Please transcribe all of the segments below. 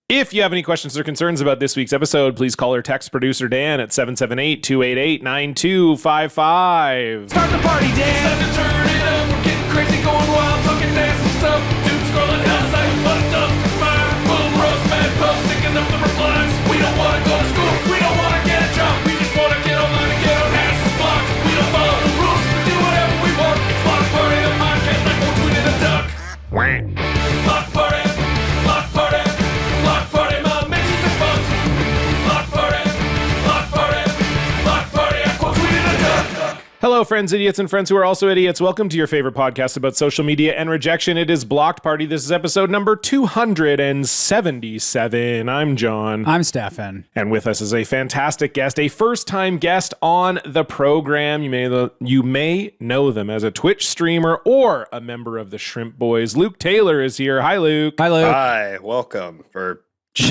If you have any questions or concerns about this week's episode, please call or text producer Dan at 778-288-9255. Start the party, Dan! Time to turn it up, we're getting crazy, going wild, talking nasty stuff. Doom scrolling hell like what up, fire, boom, roast, bad post, sticking up the replies. We don't want to go to school, we don't want to get a job, we just want to get online and get our asses blocked. We don't follow the rules, we do whatever we want. It's Block Party, the podcast like we're tweeting a duck. Block Party, Block Party, Block Party, my missus is fucked. Block Party, Block Party, Block Party, I quote tweeted a duck. Hello, friends, idiots, and friends who are also idiots. Welcome to your favorite podcast about social media and rejection. It is Blocked Party. This is episode number 277. I'm John. I'm Stefan. And with us is a fantastic guest, a first-time guest on the program. You may know them as a Twitch streamer or a member of the Shrimp Boys. Luke Taylor is here. Hi, Luke. Hi, Luke. Hi, welcome.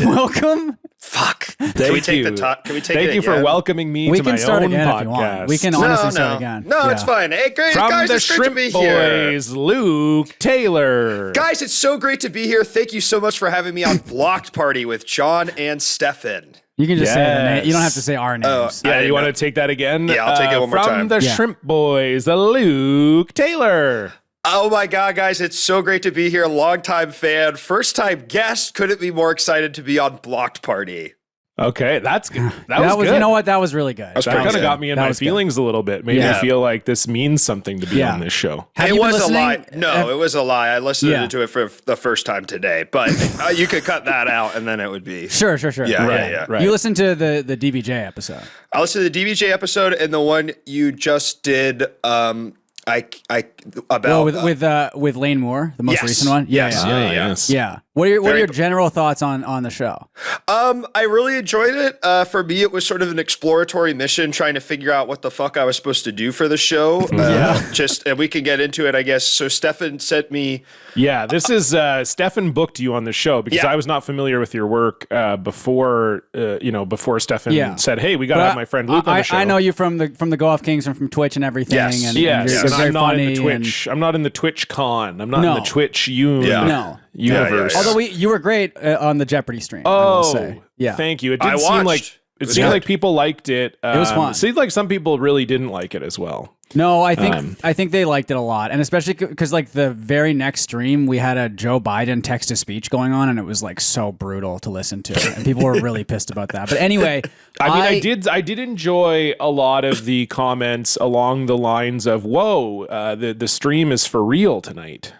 Welcome. Fuck. Can we take the top? Can we take Thank it you for again? welcoming me We to can my start own again podcast. if you want. We can honestly start again. No, it's fine. Hey, great, From guys, the it's great Shrimp to be here. Boys, Luke Taylor. Guys, it's so great to be here. Thank you so much for having me on Blocked Party with John and Stefan. You can just say the name. Yes. You don't have to say our names. I Yeah, didn't you want know. to take that again? Yeah, I'll take it one more from time. the Yeah. Shrimp Boys, Luke Taylor. Oh my God, guys, it's so great to be here. Longtime fan, first time guest. Couldn't be more excited to be on Blocked Party. Okay, that's good. That was good. You know what? That was really good. That's That pretty kind of good. got me in That my was good. feelings a little bit. Made me Yeah. feel like this means something to be Yeah. on this show. Have It you been was a listening? lie. No, it was a lie. I listened Yeah. to it for the first time today, but you could cut that out and then it would be. Sure. Yeah, Right, yeah. right. You listened to the DBJ episode. I listened to the DBJ episode and the one you just did. About with Lane Moore, the most Yes. recent one. Yes. Yeah. Yeah. Yes. Yeah. What are Very- your general thoughts on the show? I really enjoyed it. For me, it was sort of an exploratory mission, trying to figure out what the fuck I was supposed to do for the show. And we can get into it, I guess. So Stefan sent me. Yeah, this is Stefan booked you on the show because Yeah. I was not familiar with your work before Stefan Yeah. said, "Hey, we got to But have my friend Luke on the show." I know you from the Go Off Kings and from Twitch and everything. Yes. And, Yes, and and you're very I'm not in funny. the Twitch. I'm not in the Twitch con. I'm not No. in the Twitch No. universe. Yeah. Although you were great on the Jeopardy stream. I will Oh, say. Yeah. Thank you. It I did seem watched. like It it was seemed good. like people liked it. It was fun. It seemed like some people really didn't like it as well. No, I think they liked it a lot, and especially because like the very next stream we had a Joe Biden text to speech going on, and it was like so brutal to listen to, and people were really pissed about that. But anyway, I did enjoy a lot of the comments along the lines of, "Whoa, the stream is for real tonight."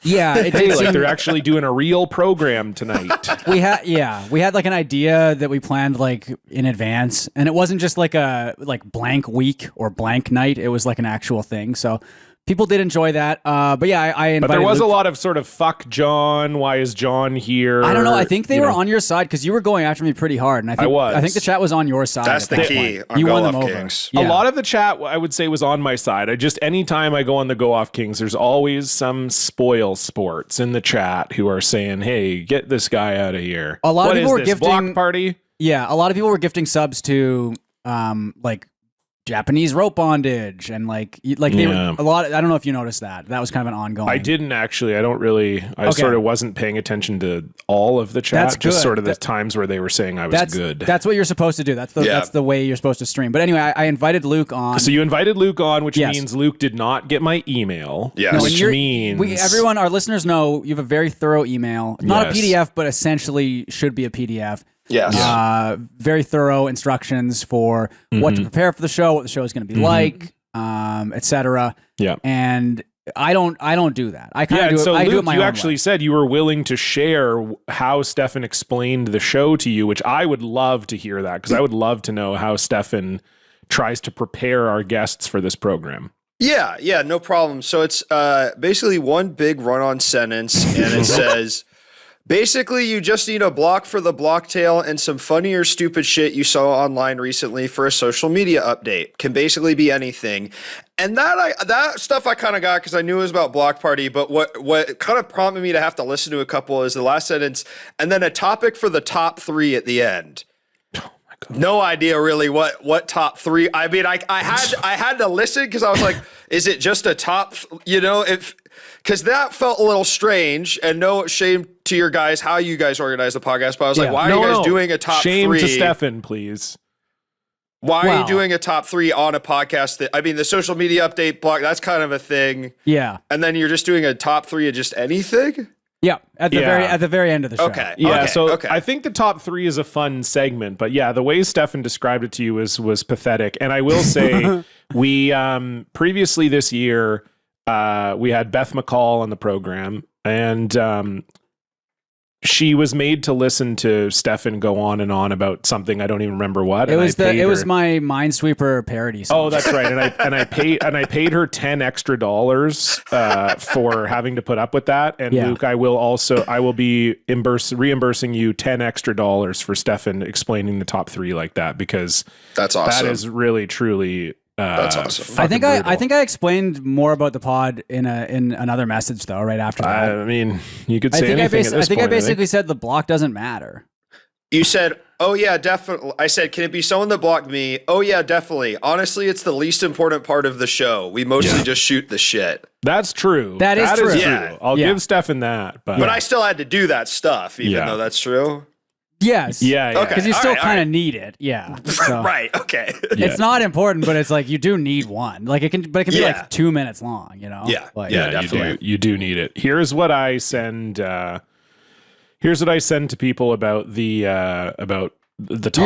Yeah, it Hey, did like seem, they're actually doing a real program tonight. we had like an idea that we planned like in advance, and it wasn't just like a blank week or blank night. It was like an actual thing. So people did enjoy that. But yeah, I invited. But there was Luke. a lot of sort of "fuck John, why is John here?" I don't know. I think they you were know. on your side because you were going after me pretty hard, and I was. think the chat was on your side. That's at the that key point. on You Go won Off them over. Kings. Yeah. A lot of the chat, I would say, was on my side. Anytime I go on the Go Off Kings, there's always some spoil sports in the chat who are saying, "Hey, get this guy out of here." A lot of What people is were this, gifting- Block Party. Yeah, a lot of people were gifting subs to like Japanese rope bondage and like they Yeah. were a lot. I don't know if you noticed that. That was kind of an ongoing. I didn't actually. I don't really. I Okay. sort of wasn't paying attention to all of the chat. That's just good. sort of the times where they were saying I was That's good. That's what you're supposed to do. That's the way you're supposed to stream. But anyway, I invited Luke on. So you invited Luke on, which Yes. means Luke did not get my email. Yes. No, and which means everyone, our listeners know you have a very thorough email. Not Yes. a PDF, but essentially should be a PDF. Yes. Very thorough instructions for what to prepare for the show, what the show is going to be like, etc. Yeah. And I don't do that. I kind Yeah, of and do it. so I do Luke, it my you own actually way. said you were willing to share how Stefan explained the show to you, which I would love to hear that because I would love to know how Stefan tries to prepare our guests for this program. Yeah, no problem. So it's basically one big run-on sentence, and it says, basically, you just need a block for the block tail and some funny or stupid shit you saw online recently for a social media update. Can basically be anything. And that stuff I kind of got because I knew it was about Block Party, but what kind of prompted me to have to listen to a couple is the last sentence, and then a topic for the top 3 at the end. no idea really what top three. I mean, I had to listen because I was like, is it just a top? Because that felt a little strange, and no shame to your guys how you guys organize the podcast, but I was like, why are you guys doing a top shame three? Shame to Stefan, please. Why are you doing a top three on a podcast the social media update blog, that's kind of a thing. Yeah. And then you're just doing a top three of just anything? Yeah. At the very end of the show. Okay. Yeah, okay. I think the top three is a fun segment, but yeah, the way Stefan described it to you was pathetic. And I will say, we previously this year, we had Beth McCall on the program, and she was made to listen to Stefan go on and on about something I don't even remember what. It was my Minesweeper parody song. Oh, that's right. And I paid her $10 extra for having to put up with that. And Yeah. Luke, I will be reimbursing you $10 extra for Stefan explaining the top three like that, because That's awesome. that is really truly That's awesome. I think I brutal. think I explained more about the pod in another message though, right after that. I mean, you could say anything at this point. I basically said the block doesn't matter. You said, oh yeah, definitely. I said, can it be someone that blocked me? Oh yeah, definitely. Honestly, it's the least important part of the show. We mostly just shoot the shit. That's true. That is true. Yeah. I'll Yeah. give Stefan that. But But I still had to do that stuff, even though that's true. Yes. yeah. Okay. Because you All still right, kind of all need it. Yeah. So Right. Okay. It's not important, but it's like you do need one. Like it can be Yeah. like 2 minutes long, you know? Yeah. Like, Yeah. yeah, definitely. you do need it. Here's what I send. Here's what I send to people about the top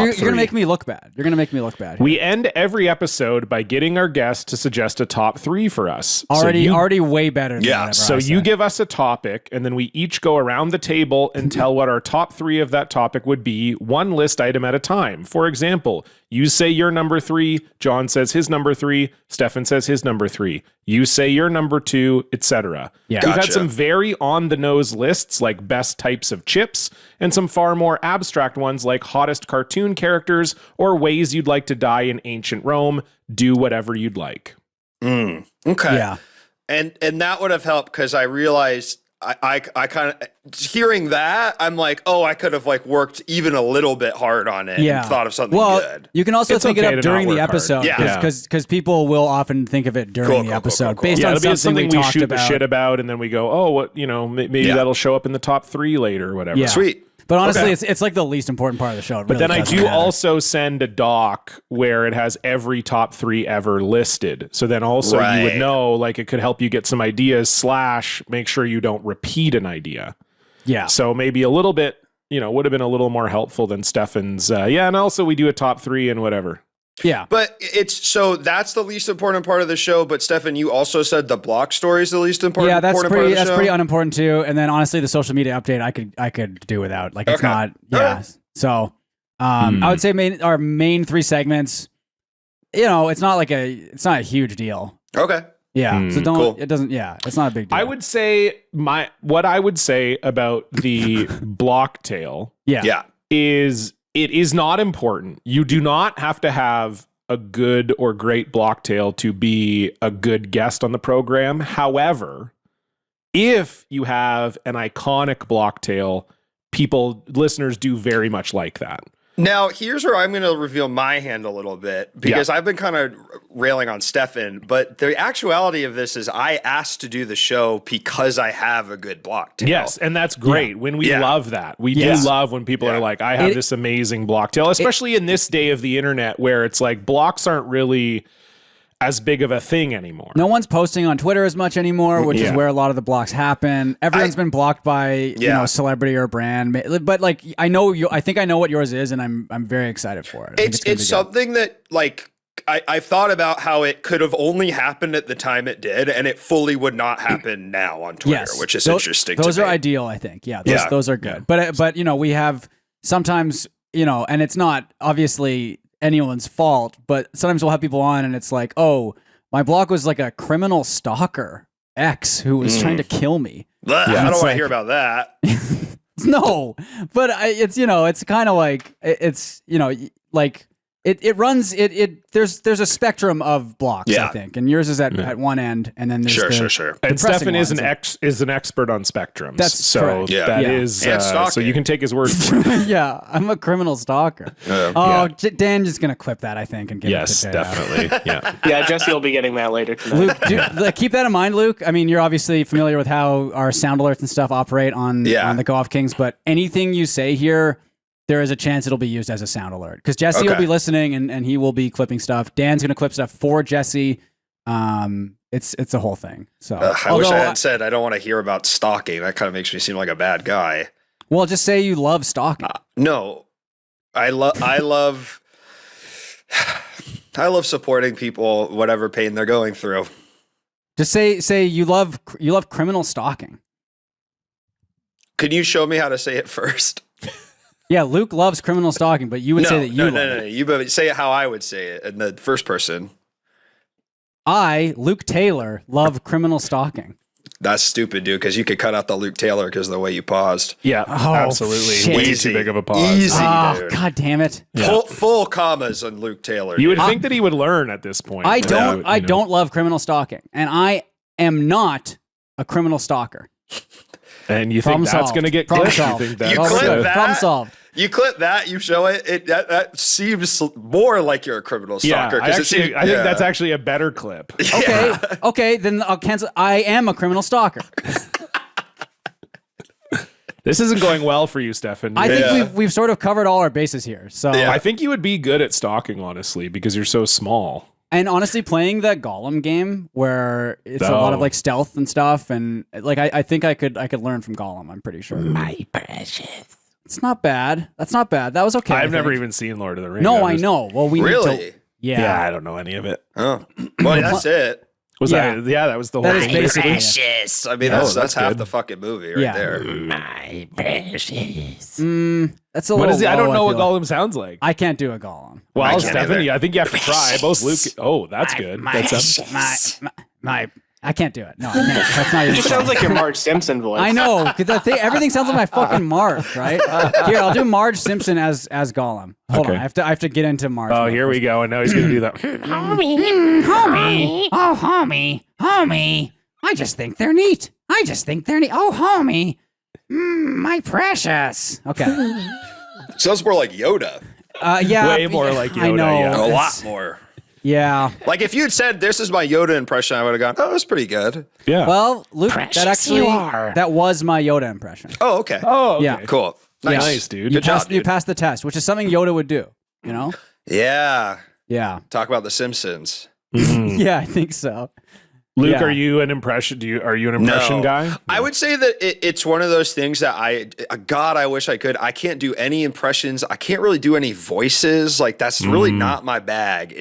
You're three. gonna make me look bad. You're gonna make me look bad. We end every episode by getting our guests to suggest a top three for us. already way better. Than Yeah, whatever So I you said. give us a topic, and then we each go around the table and tell what our top three of that topic would be, one list item at a time. For example, you say your number three, John says his number three, Stefan says his number three. You say your number two, etc. Yeah. We've had Gotcha. some very on-the-nose lists like best types of chips, and some far more abstract ones like hottest cartoon characters or ways you'd like to die in ancient Rome. Do whatever you'd like. Okay. Yeah. And that would have helped because I realized I kind of hearing that I'm like, oh, I could have like worked even a little bit hard on it Yeah. and thought of something well, good. you can also It's think okay it to up not during the work hard. episode. Yeah. Because people will often think of it during the episode based Yeah, on it'll be something we talked shoot about. the shit about, and then we go, oh, what, maybe Yeah. that'll show up in the top three later or whatever. Yeah. Sweet. But honestly, Okay. it's like the least important part of the show. It But really then I doesn't do matter. also send a doc where it has every top three ever listed. So then also you would Right. know, like, it could help you get some ideas / make sure you don't repeat an idea. Yeah. So maybe a little bit, would have been a little more helpful than Stefan's. And also we do a top three and whatever. Yeah. But that's the least important part of the show. But Stefan, you also said the block story is the least important. Yeah, that's important part of the pretty show? pretty unimportant too. And then honestly, the social media update I could do without. Like it's Okay. not. All Yeah. right. So I would say our main three segments. It's not a huge deal. Okay. Yeah. So don't. Cool. It doesn't. Yeah. It's not a big deal. I would say what I would say about the block tail Yeah. Yeah. is it is not important. You do not have to have a good or great blocktail to be a good guest on the program. However, if you have an iconic blocktail, listeners do very much like that. Now, here's where I'm going to reveal my hand a little bit because I've been kind of railing on Stefan, but the actuality of this is I asked to do the show because I have a good blocktail. Yes, and that's great. When we Yeah. love that. We Yes. do love when people are like, I have this amazing blocktail, especially in this day of the internet where it's like blocks aren't really as big of a thing anymore. No one's posting on Twitter as much anymore, which is Yeah. where a lot of the blocks happen. Everyone's been blocked by a celebrity or a brand. But like I know I think I know what yours is, and I'm very excited for it. I think It's gonna be good. something that like I've thought about how it could have only happened at the time it did, and it fully would not happen now on Twitter, Yes, which is Tho- interesting. Those to are me. ideal, I think. Yeah, Yeah. those are good. But we have sometimes and it's not obviously anyone's fault, but sometimes we'll have people on, and it's like, oh, my block was like a criminal stalker X who was trying to kill me. Ugh, I don't it's want to like- hear about that. No, but it's it's kind of like it's like It runs there's a spectrum of blocks, I Yeah. think, and yours is at one end, and then there's Sure. And pressing Stefan is ones. an expert on spectrums. That's so correct. Yeah. that Yeah. is And so stalking. you can take his word for it. Yeah, I'm a criminal stalker. Dan is gonna clip that, I think, and give Yes, it to Jay. definitely. Yeah. Yeah, Jesse will be getting that later tonight. Luke, keep that in mind, Luke. I mean, you're obviously familiar with how our sound alerts and stuff operate on the Go Off Kings, but anything you say here, there is a chance it'll be used as a sound alert because Jesse will Okay. be listening and he will be clipping stuff. Dan's gonna clip stuff for Jesse. It's a whole thing. So I wish I hadn't said I don't want to hear about stalking. That kind of makes me seem like a bad guy. well, just say you love stalking. No, I love I love supporting people, whatever pain they're going through. Just say you love criminal stalking. Can you show me how to say it first? Yeah, Luke loves criminal stalking, but you would say that you love it. No. You better say it how I would say it in the first person. I, Luke Taylor, love criminal stalking. That's stupid, dude, because you could cut out the Luke Taylor because of the way you paused. Yeah, Oh, absolutely. shit. Way Easy. too big of a pause. Easy. Oh, dude. God damn it. Full commas on Luke Taylor. You would think that he would learn at this point. I but, don't you I know. don't love criminal stalking, and I am not a criminal stalker. And you Problem think that's solved. going to get Problem clipped? You solved. think You that's clip the- that? Problem solved. You clip that, you show it. That seems more like you're a criminal Yeah, stalker. I 'cause it seems- think that's actually a better clip. Okay, then I'll cancel. I am a criminal stalker. This isn't going well for you, Stefan. I Yeah. think we've sort of covered all our bases here. So, Yeah. I think you would be good at stalking, honestly, because you're so small. and honestly, playing that Gollum game where it's a lot of Oh. like stealth and stuff, and like I think I could learn from Gollum. I'm pretty sure. My precious. It's not bad. That's not bad. That was okay. I I've never think. even seen Lord of the Rings. No, I just- know. Well, we Really? Need to, Yeah, I don't know any of it. Oh, well, that's it. Was Yeah. that was the whole That is thing. basically it. Precious. I mean, Oh, that's that's half good. the fucking movie right Yeah. there. My precious. That's a What little is it? I low, don't know what feel like. Gollum sounds like. I can't do a Gollum. Well, can't Stephanie, either. I think you have to try. Both Luke. Oh, that's good. That's My I can't do it. No, I can't. That's not It even. just sounds like your Marge Simpson voice. I know. 'Cause everything sounds like my fucking Marge, right? Here, I'll do Marge Simpson as Gollum. Hold on, Okay. I have to get into Marge. Oh, mode here first. we go. And now he's going to do that. Homie. Oh, homie. I just think they're neat. Oh, homie. My precious. Okay. Sounds more like Yoda. Yeah. Way more like I Yoda, know. yeah. A it's- lot more. Yeah. Like if you had said this is my Yoda impression, I would have gone, oh, that's pretty good. Yeah. Well, Luke, Precious that actually you are. that was my Yoda impression. Oh, okay. oh, okay. Yeah. Cool. Nice, Nice, dude. You Good job, passed, you dude. passed the test, which is something Yoda would do. You know? Yeah. Yeah. Talk about The Simpsons. Yeah, I think so. Luke, Yeah. are you an impression No. guy? I would say that it's one of those things that God, I wish I could. I can't do any impressions. I can't really do any voices. Like that's really not my bag.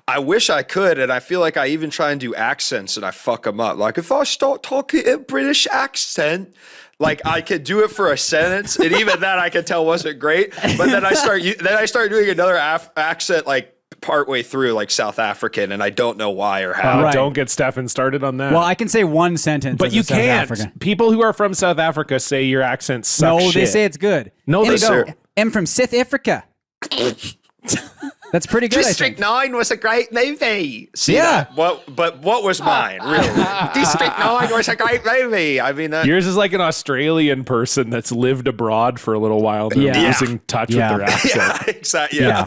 I wish I could, and I feel like I even try and do accents and I fuck them up. Like if I start talking in British accent, like I could do it for a sentence, and even that I could tell wasn't great. But then I start doing another accent like partway through, like South African, and I don't know why or how. Right. Don't get Stefan started on that. Well, I can say one sentence. but as you a South can't. African. People who are from South Africa say your accent sucks. No, they shit. say it's good. No, they go. don't. I'm from South Africa. That's pretty good. District 9 was a great movie. See Yeah. that? What was mine, really? District 9 was a great movie. I mean, Yours is like an Australian person that's lived abroad for a little while. They're Yeah. losing touch Yeah. with their accent. yeah, exactly. Yeah.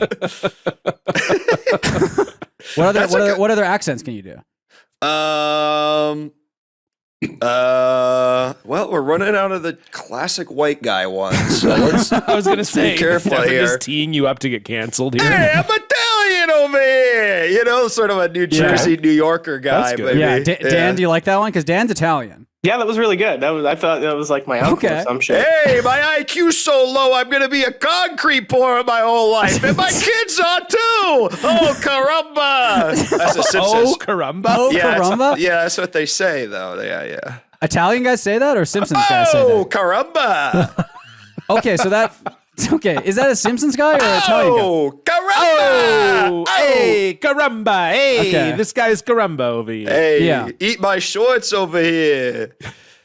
What other accents can you do? Well, we're running out of the classic white guy ones. So let's I was gonna say, careful Stefan here. is teeing you up to get canceled here. Hey, I'm Italian over here. You know, sort of a New Jersey, New Yorker guy. That's good. Maybe. Yeah, Dan, do you like that one? Because Dan's Italian. Yeah, that was really good. I thought that was like my uncle Okay. or some shit. Hey, my IQ's so low, I'm going to be a concrete pourer my whole life. And my kids are too. Oh, caramba. That's a Simpsons. Oh, caramba. Oh, yeah, caramba. yeah, that's what they say, though. Yeah. Italian guys say that, or Simpsons guys say Oh, that? caramba. Okay, so that. Okay, is that a Simpsons guy or an Italian guy? Oh, caramba. Oh, hey, caramba. Hey, Okay. this guy's caramba over here. Hey, Yeah. eat my shorts over here.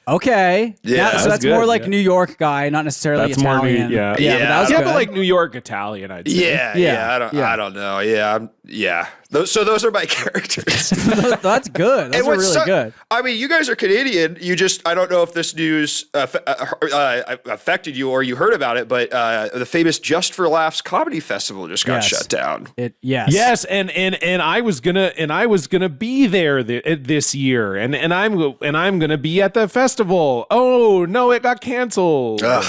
Okay. Yeah, Now- so that's that's more good, like yeah. New York guy, not necessarily That's more New- Italian. yeah. But Yeah. that was Yeah, good. but like New York Italian, I'd say. Yeah, Yeah, yeah. I yeah. don't know. Yeah. Those are my characters. That's good. Those And are what's really so- good. I mean, you guys are Canadian. I don't know if this news affected you or you heard about it, but the famous Just for Laughs Comedy Festival just got Yes. shut down. Yes. Yes, and I was gonna be there this year, and I'm gonna be at the festival. Oh no, it got canceled. Ugh.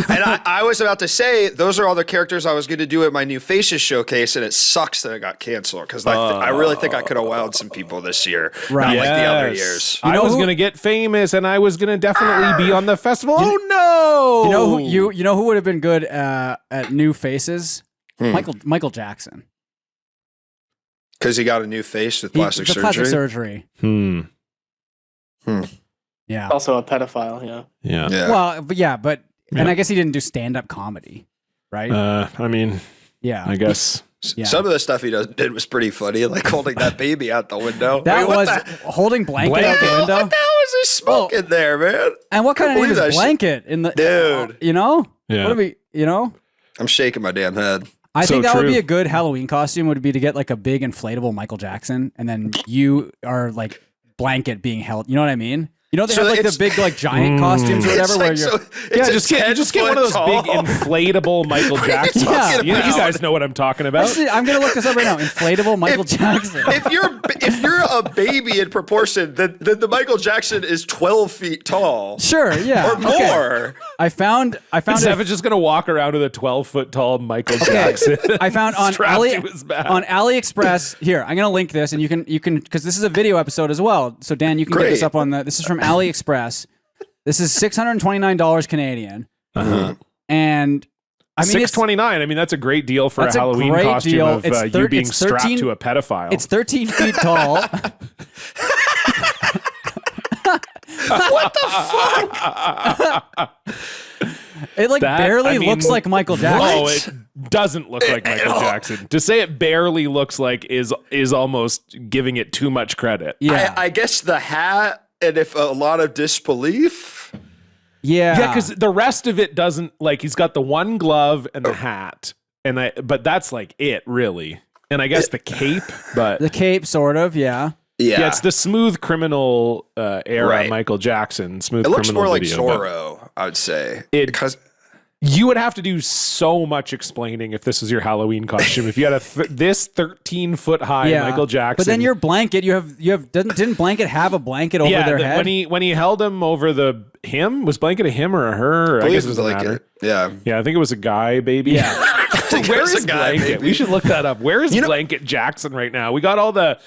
And I was about to say those are all the characters I was going to do at my new Faces showcase, and it sucks that it got canceled because I really think I could have wowed some people this year, Right. not like the other Yes. years. I know was who- gonna get famous, and I was gonna definitely be on the festival. Oh no! You know who would have been good at New Faces? Hmm. Michael Jackson. Because he got a new face with He- plastic the surgery. plastic surgery. Yeah. Also a pedophile. Yeah. Yeah. Yeah. Well, but and Yeah. I guess he didn't do stand-up comedy, right? I mean, yeah. I guess. Yeah. Some of the stuff he did was pretty funny, like holding that baby out the window. That I mean, what was the- holding blanket out the What window. the hell is this smoke in there, man? And what kind of Can't name believe is that shit. blanket in the Dude. You know? Yeah. What are we? You know? I'm shaking my damn head. I So think that would true. be a good Halloween costume. Would be to get like a big inflatable Michael Jackson, and then you are like blanket being held. You know what I mean? You know they So have like the it's- big like giant costumes or whatever. It's Where like you're so, it's Yeah, a just get one of those 10 big foot tall. inflatable Michael Jackson. talking You about? guys know what I'm talking about. Actually, I'm gonna look this up right now. Inflatable Michael Jackson. If you're a baby in proportion, then the Michael Jackson is 12 feet tall Sure, yeah. or Okay. more. I found Stefan's just gonna walk around with a 12-foot tall Michael Jackson. I found on strapped to his back. on AliExpress. Here, I'm gonna link this, and you can because this is a video episode as well. So Dan, you can get this Great. up on the. This is from AliExpress. This is $629 Canadian, and I mean it's $629. I mean, that's a great deal for a That's a Halloween great costume deal. of It's you being it's strapped 13 to a pedophile. it's 13 feet tall. It like That- barely I mean, looks like Michael Jackson. Oh, it doesn't look like Michael Jackson. To say it barely looks like is almost giving it too much credit. Yeah, I guess the hat and if a lot of disbelief. yeah, Yeah, because the rest of it doesn't like he's got the one glove and the hat, but that's like it really. And I guess the cape, but the cape, sort of. Yeah, Yeah, yeah, it's the smooth criminal era Right. Michael Jackson. Smooth it looks criminal more like video, but Zorro, I would say. It- You would have to do so much explaining if this was your Halloween costume. If you had this 13-foot high yeah. Michael Jackson, But then your blanket, you have didn't blanket have a blanket over their head? when he held him over him, was blanket a him or a her? I guess it was like matter. it. Yeah. Yeah, I think it was a guy, baby. Yeah. Where was is a guy, Blanket? baby. We should look that up. Where is You know- Blanket Jackson right now? We got all the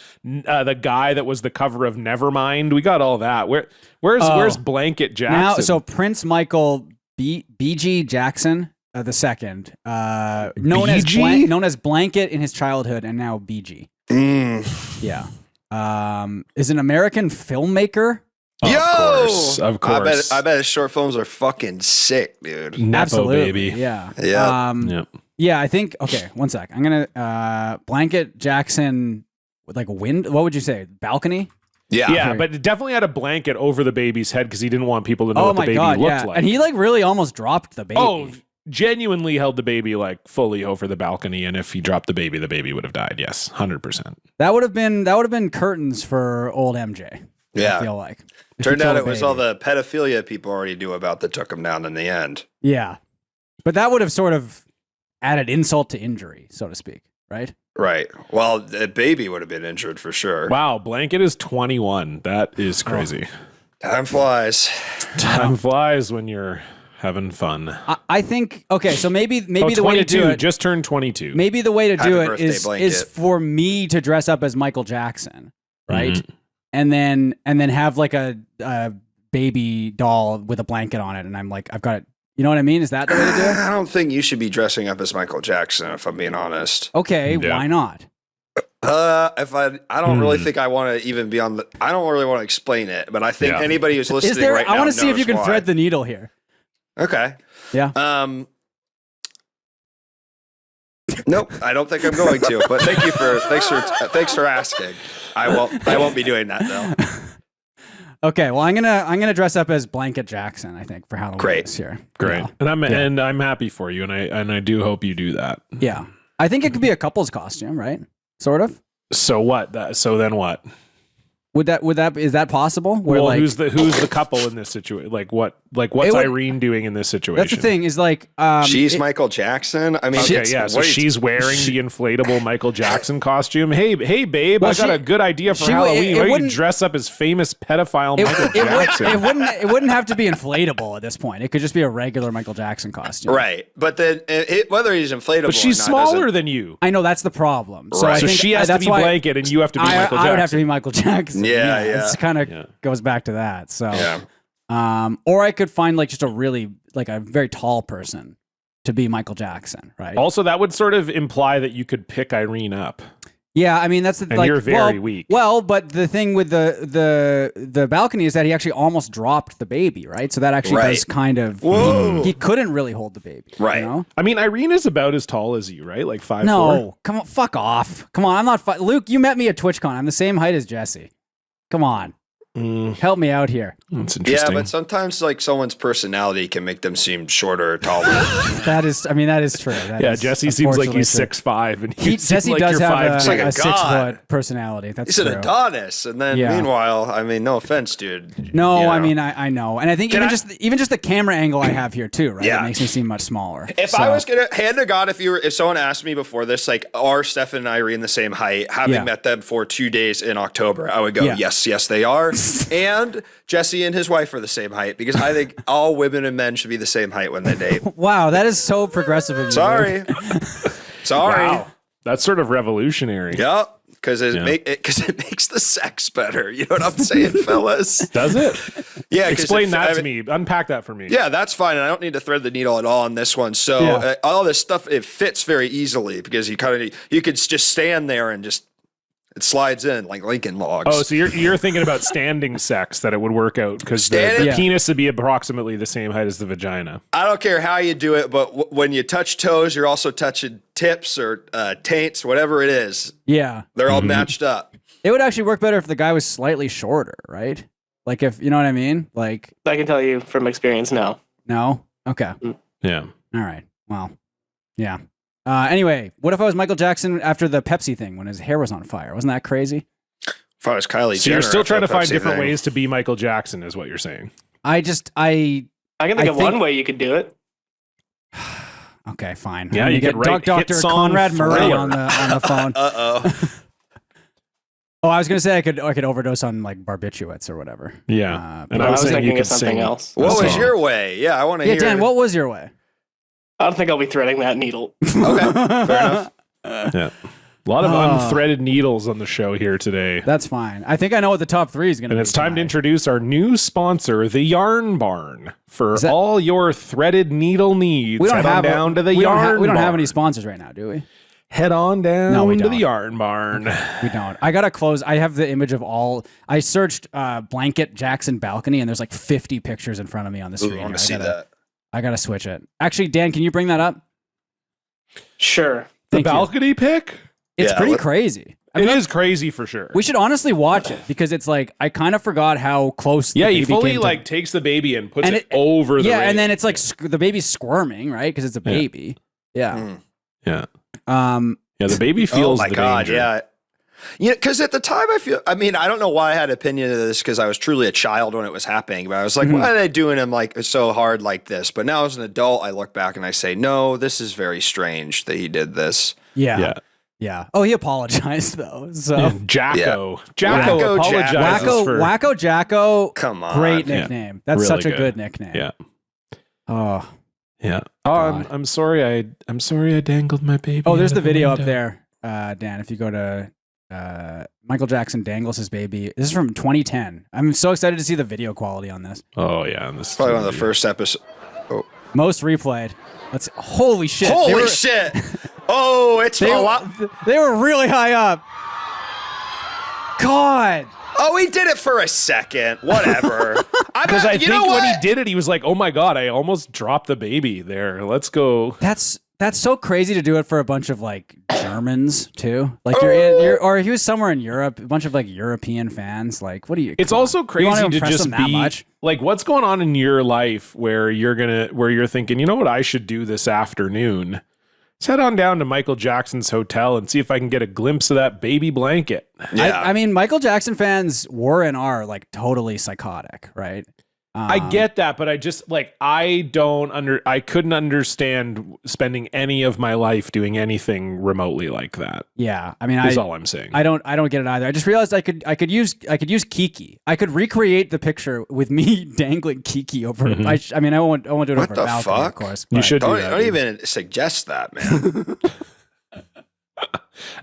guy that was the cover of Nevermind. We got all that. Where's Blanket Jackson? Now, so Prince Michael B.G. Jackson the second, known BG? as Blanket in his childhood, and now BG. Yeah, is an American filmmaker. Yo, of course. I bet his short films are fucking sick, dude. Nepo Absolutely, baby. yeah, Yeah. Yep. yeah. I think. Okay, one sec. I'm gonna Blanket Jackson with like wind. What would you say? Balcony. Yeah, Okay. but it definitely had a blanket over the baby's head because he didn't want people to know Oh what the my baby god, looked yeah. like. And he like really almost dropped the baby. Oh, genuinely held the baby like fully over the balcony, and if he dropped the baby would have died. Yes, 100%. that would have been curtains for old MJ. I Yeah. feel like. If Turned he out killed it a was baby. all the pedophilia people already knew about that took him down in the end. Yeah. But that would have sort of added insult to injury, so to speak, right? Right. Well, the baby would have been injured for sure. Wow, blanket is 21. That Oh. is crazy. Time flies. Time flies when you're having fun. I think okay, so maybe Oh, the way to 22. do it Just turned 22. maybe the way to Happy do it birthday, is Blanket. for me to dress up as Michael Jackson, right? Mhm. And then have like a baby doll with a blanket on it, and I'm like, I've got it. You know what I mean? Is that the way to do it? I don't think you should be dressing up as Michael Jackson, if I'm being honest. Okay, Yeah. why not? If I don't really think I want to even be on the. I don't really want to explain it, but I think Yeah. anybody who's listening Is there? right I now want to see if you knows can why. thread the needle here. Okay. Yeah. Nope, I don't think I'm going to. But thanks for asking. I won't be doing that though. Okay, well, I'm gonna dress up as Blanket Jackson, I think, for Halloween Great. this year. Great. Yeah. And I'm happy for you, and I do hope you do that. Yeah. I think it could be a couple's costume, right? Sort of. So what? So then what? Would that is that possible? Where Well, like who's the couple in this situation? What's It would- Irene doing in this situation? that's the thing is like She's it- Michael Jackson. I mean, Okay, it's- yeah. So what are you- she's wearing the inflatable Michael Jackson costume. Hey, babe, Well, I got she- a good idea for she- Halloween. it Why don't you wouldn't- dress up as famous pedophile Michael Jackson? it wouldn't have to be inflatable at this point. It could just be a regular Michael Jackson costume. right, but then whether he's inflatable, But she's or not, smaller doesn't- than you. I know that's the problem. So Right. I So think she has to that's be why Blanket, and you have to be Michael Jackson. I would have to be Michael Jackson. Yeah. It's kind of Yeah. goes back to that. So Yeah. or I could find like just a really like a very tall person to be Michael Jackson, right? Also, that would sort of imply that you could pick Irene up. Yeah, I mean that's the, And like you're very well, weak. Well, but the thing with the balcony is that he actually almost dropped the baby, right? So that actually Right. does kind of Whoa. he couldn't really hold the baby, Right. You know? I mean, Irene is about as tall as you, right? Like 5'4". No, come on, fuck off. Come on, I'm not. Luke, you met me at TwitchCon. I'm the same height as Jesse. Come on, help me out here. That's Yeah, interesting. but sometimes like someone's personality can make them seem shorter or taller. That is true. That yeah, is Jesse seems like he's unfortunately 6'5", and true. you seem Jesse like does you're have 5'2". like a a 6 god. foot personality. That's He's an true. Adonis, and then Yeah. meanwhile, I mean, no offense, dude. No, you know. I mean I know, and I think Can even just the camera angle I have here too, right? Yeah. It makes me seem much smaller. If I was gonna hand to God, if someone asked me before this, like, are Stefan and Irene the same height? Having Yeah. met them for 2 days in October, I would go, Yeah. yes, they are. And Jesse and his wife are the same height because I think all women and men should be the same height when they date. Wow, that is so progressive of you. Sorry, sorry. Wow, that's sort of revolutionary. Yep. Because it makes the sex better. You know what I'm saying, fellas? Does it? Yeah. 'cause Explain that I to mean, me. Unpack that for me. Yeah, that's fine. And I don't need to thread the needle at all on this one. So Yeah. all this stuff, it fits very easily because you could just stand there and just, it slides in like Lincoln Logs. Oh, so you're thinking about standing sex, that it would work out because the Standing? Yeah. penis would be approximately the same height as the vagina. I don't care how you do it, but when you touch toes, you're also touching tips or taints, whatever it is. Yeah, They're all Mm-hmm. matched up. it would actually work better if the guy was slightly shorter, right? Like if you know what I mean. Like I can tell you from experience, no. no, okay, Yeah. all right. Well, yeah. Anyway, what if I was Michael Jackson after the Pepsi thing when his hair was on fire? Wasn't that crazy? If I was Kylie So Jenner, you're still after trying to the find Pepsi different thing. ways to be Michael Jackson, is what you're saying. I I can think I of one think- way you could do it. okay, fine. Yeah, I'm you gonna could write Dr. hit song Conrad Murray Thriller. on the phone. Uh-oh. Oh, I was gonna say I could overdose on like barbiturates or whatever. Yeah. but I was saying you thinking could of something sing else. What a was song. your way? Yeah, I want to Yeah, hear. Dan, what was your way? I don't think I'll be threading that needle. Okay, fair enough. Yeah. A lot of unthreaded needles on the show here today. That's fine. I think I know what the top 3 is gonna be. And it's time to tonight. introduce our new sponsor, the Yarn Barn. For that- all your threaded needle needs, We don't head on have down to the we don't Yarn we don't have Barn. any sponsors right now, do we? Head on down No, we to don't. the Yarn Barn. We don't. I gotta close. I have the image of all. I searched Blanket Jackson balcony, and there's like 50 pictures in front of me on the screen. Ooh, I want here. to see that. I gotta switch it. Actually, Dan, can you bring that up? Sure. The Thank you. balcony pick? It's Yeah, pretty let- crazy. I It mean, is crazy for sure. we should honestly watch it because it's like I kind of forgot how close. Yeah, the he baby fully came to- like takes the baby and puts And it over the yeah, ring. and then it's like the baby's squirming, right? Because it's a baby. Yeah. Mm. yeah, Um. yeah. The baby feels Oh my the god, danger. yeah. Yeah, because at the time I mean, I don't know why I had an opinion of this because I was truly a child when it was happening, but I was like, Mm-hmm. why are they doing him like so hard like this? But now as an adult, I look back and I say, no, this is very strange that he did this. Yeah. yeah. Yeah. Oh, he apologized though. So. Yeah, Jacko. Wacko Jacko apologizes Wacko, for. Wacko Jacko. Come on. Great Yeah. nickname. That's Really such a good. good nickname. Yeah, Oh. yeah. Oh, God. I'm sorry. I'm sorry. I dangled my baby. Oh, there's out the of video up window. there, Dan. If you go to Michael Jackson dangles his baby. This is from 2010. I'm so excited to see the video quality on this. Oh yeah, and this Probably one of the first episodes. Most replayed. Let's. Holy shit! Holy shit! Oh, it's a lot. They were really high up. God. Oh, he did it for a second. Whatever. Because I you think know when he what? did it, he was like, "Oh my god, I almost dropped the baby there. Let's go." That's That's so crazy to do it for a bunch of like Germans too. Like or he was somewhere in Europe, a bunch of like European fans. Like, what do you? It's come on. also You crazy wanna to impress just them that be much? like, what's going on in your life where you're thinking, you know what I should do this afternoon? Let's head on down to Michael Jackson's hotel and see if I can get a glimpse of that baby blanket. Yeah. I mean, Michael Jackson fans were and are like totally psychotic, right? I get that, but I just like I couldn't understand spending any of my life doing anything remotely like that. Yeah, I mean, Is all I'm saying. I don't get it either. I just realized I could use Kiki. I could recreate the picture with me dangling Kiki over. I mean, I won't do it What over the a balcony, of fuck? course. You but- should do Don't, that. don't dude. even suggest that, man.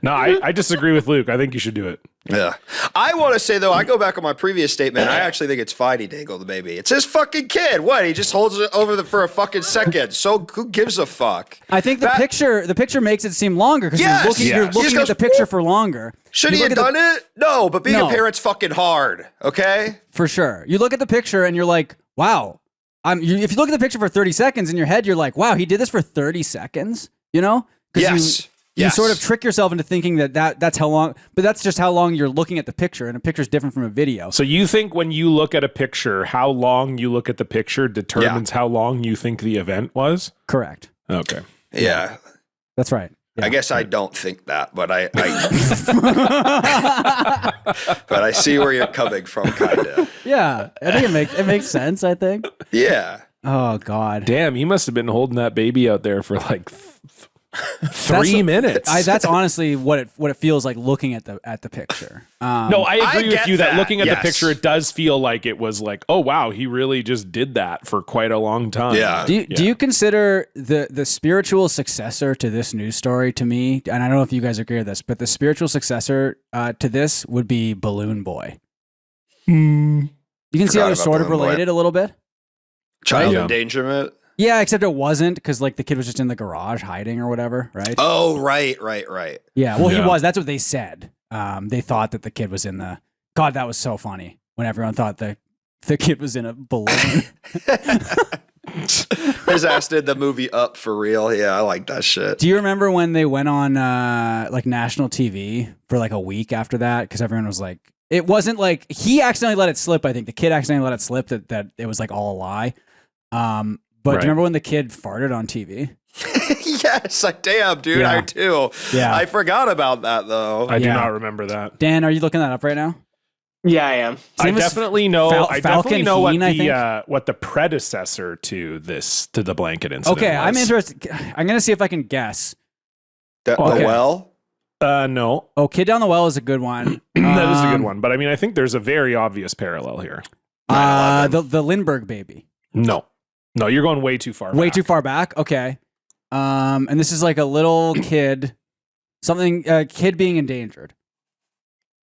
No, I disagree with Luke. I think you should do it. Yeah. I want to say, though, I go back on my previous statement. I actually think it's fine he dangled the baby. It's his fucking kid. What? He just holds it over for a fucking second. So who gives a fuck? I think the picture makes it seem longer because Yes! you're Yeah. looking He just at the goes, picture "Whoop." for longer. Should You he look have at the- done it? No, but being No. a parent's fucking hard, okay? For sure. You look at the picture and you're like, wow. If you look at the picture for 30 seconds in your head, you're like, wow, he did this for 30 seconds, you know? 'Cause Yes. You Yes. sort of trick yourself into thinking that's how long, but that's just how long you're looking at the picture, and a picture's different from a video. So you think when you look at a picture, how long you look at the picture determines how long you think the event was? Correct. Okay. Yeah. That's right. Yeah. I guess I don't think that, but I but I see where you're coming from, kind of. Yeah. I think it makes sense, I think. Yeah. Oh, God. Damn, he must have been holding that baby out there for like 3 minutes. That's honestly what it feels like looking at the picture. No, I agree with get you that that, looking at yes. the picture, it does feel like it was like, oh wow, he really just did that for quite a long time. Yeah. Do you consider the spiritual successor to this news story to me? And I don't know if you guys agree with this, but the spiritual successor to this would be Balloon Boy. You can see how Forgot they're about sort of Balloon Boy. related a little bit. Child Yeah. endangerment. Yeah, except it wasn't because like the kid was just in the garage hiding or whatever, right? Oh, right. Yeah, well, he Yeah. was. That's what they said. They thought that the kid was in the. God, that was so funny when everyone thought the kid was in a balloon. His ass did the movie Up for real. Yeah, I like that shit. Do you remember when they went on like national TV for like a week after that? Because everyone was like, it wasn't like he accidentally let it slip. I think the kid accidentally let it slip that it was like all a lie. But do Right. you remember when the kid farted on TV? Yes, damn, dude, Yeah. I do. Yeah. I forgot about that though. I do Yeah. not remember that. Dan, are you looking that up right now? Yeah, I am. I Same as definitely know. I definitely Falcon know Heen, I what the predecessor to the blanket incident. Okay, I'm was. interested. I'm gonna see if I can guess. The Okay. well. No, Oh, Kid Down the Well is a good one. that is a good one. But I mean, I think there's a very obvious parallel here. The Lindbergh baby. No, you're going way too far. Way back. too far back. Okay. And this is like a little kid, kid being endangered.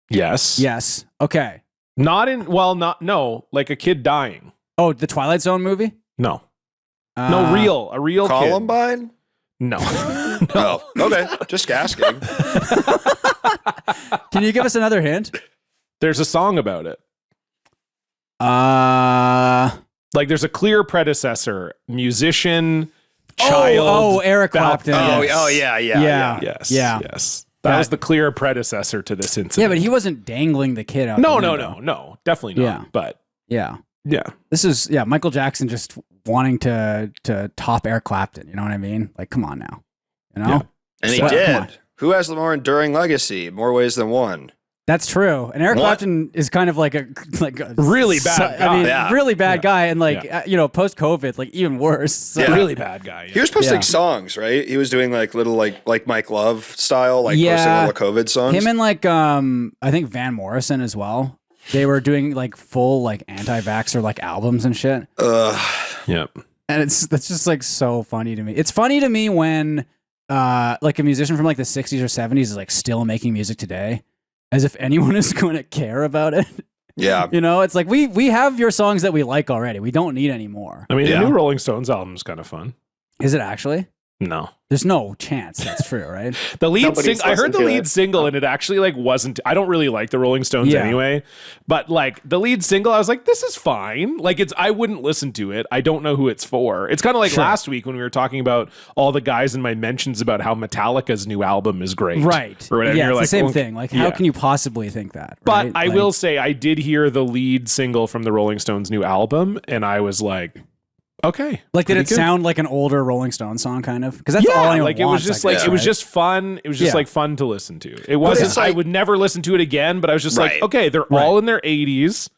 Yes. Yes. Okay. Like a kid dying. Oh, the Twilight Zone movie? No, Uh, a real kid. Columbine? No. Oh, okay. Just asking. Can you give us another hint? There's a song about it. Like There's a clear predecessor, musician, child. Oh, Eric Val- Clapton. Oh, Yes. oh yeah. Yes. Yeah. Yes. That was the clear predecessor to this incident. Yeah, but he wasn't dangling the kid out. No, the no, window. no. Definitely not. Yeah. But Yeah. yeah. This is Michael Jackson just wanting to top Eric Clapton. You know what I mean? Like, come on now. You know? Yeah. And he So- come on. did. Who has the more enduring legacy? More ways than one. That's true. And Eric What? Clapton is kind of like a Really bad guy. I mean, Yeah. really bad Yeah. guy, and like post COVID, like even worse. So. Yeah. Really bad guy. He was posting Yeah. songs, right? He was doing like little like Mike Love style, like Yeah. posting little COVID songs. Him and like I think Van Morrison as well. They were doing like full like anti-vaxxer like albums and shit. Yep. And that's just like so funny to me. It's funny to me when like a musician from like the 60s or 70s is like still making music today, as if anyone is going to care about it. Yeah. You know, it's like we have your songs that we like already. We don't need any more. I mean, Yeah. the new Rolling Stones album is kind of fun. Is it actually? No. There's no chance that's true, right? The lead Nobody's single, I heard the listened to lead it. single and it actually like wasn't, I don't really like the Rolling Stones Yeah. anyway, but like the lead single, I was like, this is fine. Like I wouldn't listen to it. I don't know who it's for. It's kind of like Sure. last week when we were talking about all the guys in my mentions about how Metallica's new album is great. Right. Or whatever. Yeah, You're it's like, the same well, thing. Like, how yeah. can you possibly think that? But right? I Like, will say I did hear the lead single from the Rolling Stones new album and I was like, okay. Like, did pretty it good. sound like an older Rolling Stone song, kind of? Because that's all Yeah, anyone like it was wants, just I like guess, it was right? just fun. It was just Yeah. like fun to listen to. It wasn't. it's like- I would never listen to it again. But I was just like, Right. okay, they're all in their 80s.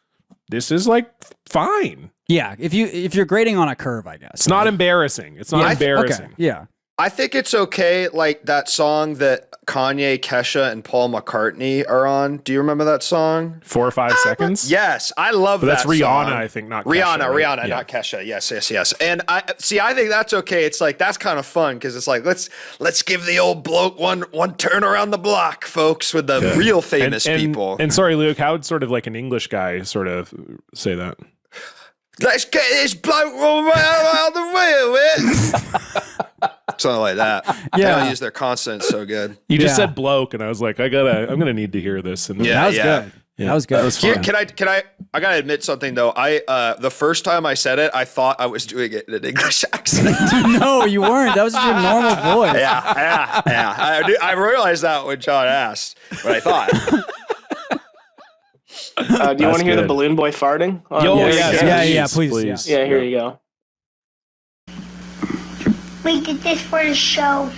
This is like fine. Yeah, if you're grading on a curve, I guess It's not embarrassing. It's not Yeah, embarrassing. Okay, yeah. I think it's okay. Like that song that Kanye, Kesha, and Paul McCartney are on. Do you remember that song? 4 or 5 seconds. Yes, I love but that's that Rihanna. song. I think not Rihanna, Kesha, right? Rihanna, Yeah. not Kesha. Yes. And I think that's okay. It's like that's kind of fun because it's like let's give the old bloke one turn around the block, folks, with the real famous people. And sorry, Luke, how would sort of like an English guy sort of say that? Let's get this bloke around the wheel, something like that. They Yeah. don't use their consonants so good. You just Yeah. said bloke, and I was like, I'm gonna need to hear this. And then- Yeah. That was good. Yeah. That was good. That was Here, fun. can I gotta admit something though. The first time I said it, I thought I was doing it in an English accent. No, you weren't. That was just your normal voice. yeah. I realized that when John asked, but I thought. Do you want That's to hear the good. balloon boy farting? Yo, Yeah, yes, Yeah, please, please, Yeah, here you go. We did this for the show.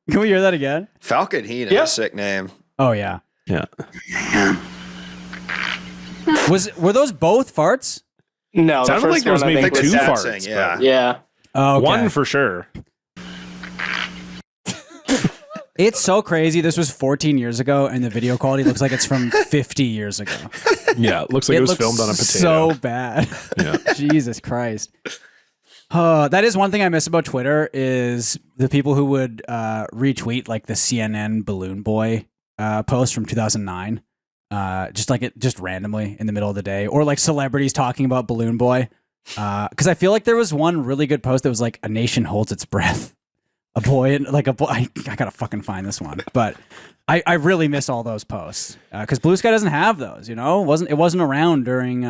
Can we hear that again? Falcon Heenan, Yeah. a sick name. Oh yeah. Yeah. Were those both farts? No, the Sounded first like there was one, I maybe think, two was- dancing, farts. yeah. but- Yeah. Oh, okay. One for sure. It's so crazy. This was 14 years ago, and the video quality looks like it's from 50 years ago. Yeah, it looks like it was looks filmed on a potato. so bad. Yeah. Jesus Christ. That is one thing I miss about Twitter is the people who would retweet like the CNN Balloon Boy post from 2009, just randomly in the middle of the day, or like celebrities talking about Balloon Boy. Because I feel like there was one really good post that was like a nation holds its breath. A boy, like a boy. I gotta fucking find this one, but I really miss all those posts because Blue Sky doesn't have those. You know, it wasn't around during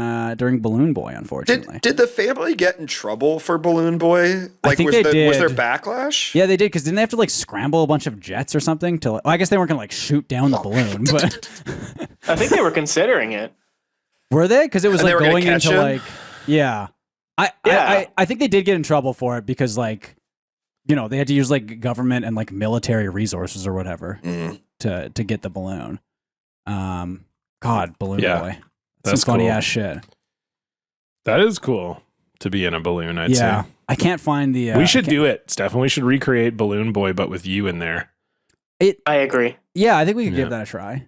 Balloon Boy, unfortunately. Did the family get in trouble for Balloon Boy? I think they Was there did. backlash? Yeah, they did because didn't they have to like scramble a bunch of jets or something to? Well, I guess they weren't gonna like shoot down the balloon, but I think they were considering it. were they? Because it was And they like were gonna going catch into him? like yeah. I think they did get in trouble for it because like you know they had to use like government and like military resources or whatever Mm. to get the balloon. God, Balloon Yeah, Boy, that's some funny cool. ass shit. That is cool to be in a balloon, I'd Yeah, say. I can't find the. We should do it, Stefan. We should recreate Balloon Boy, but with you in there. I agree. Yeah, I think we could Yeah. give that a try.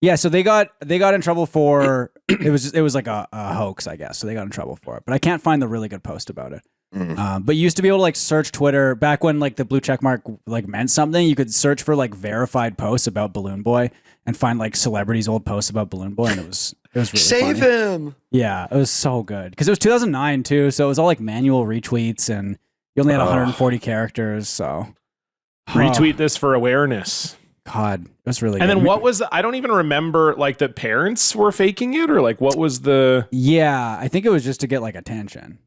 Yeah, so they got in trouble for it was like a hoax, I guess. So they got in trouble for it, but I can't find the really good post about it. But you used to be able to like search Twitter back when like the blue check mark like meant something. You could search for like verified posts about Balloon Boy and find like celebrities' old posts about Balloon Boy, and it was really Save funny. him. Yeah, it was so good because it was 2009 too, so it was all like manual retweets, and you only had 140 characters. So Retweet this for awareness. God, it was really. And good. then what was I don't even remember like the parents were faking it or like what was the Yeah, I think it was just to get like attention.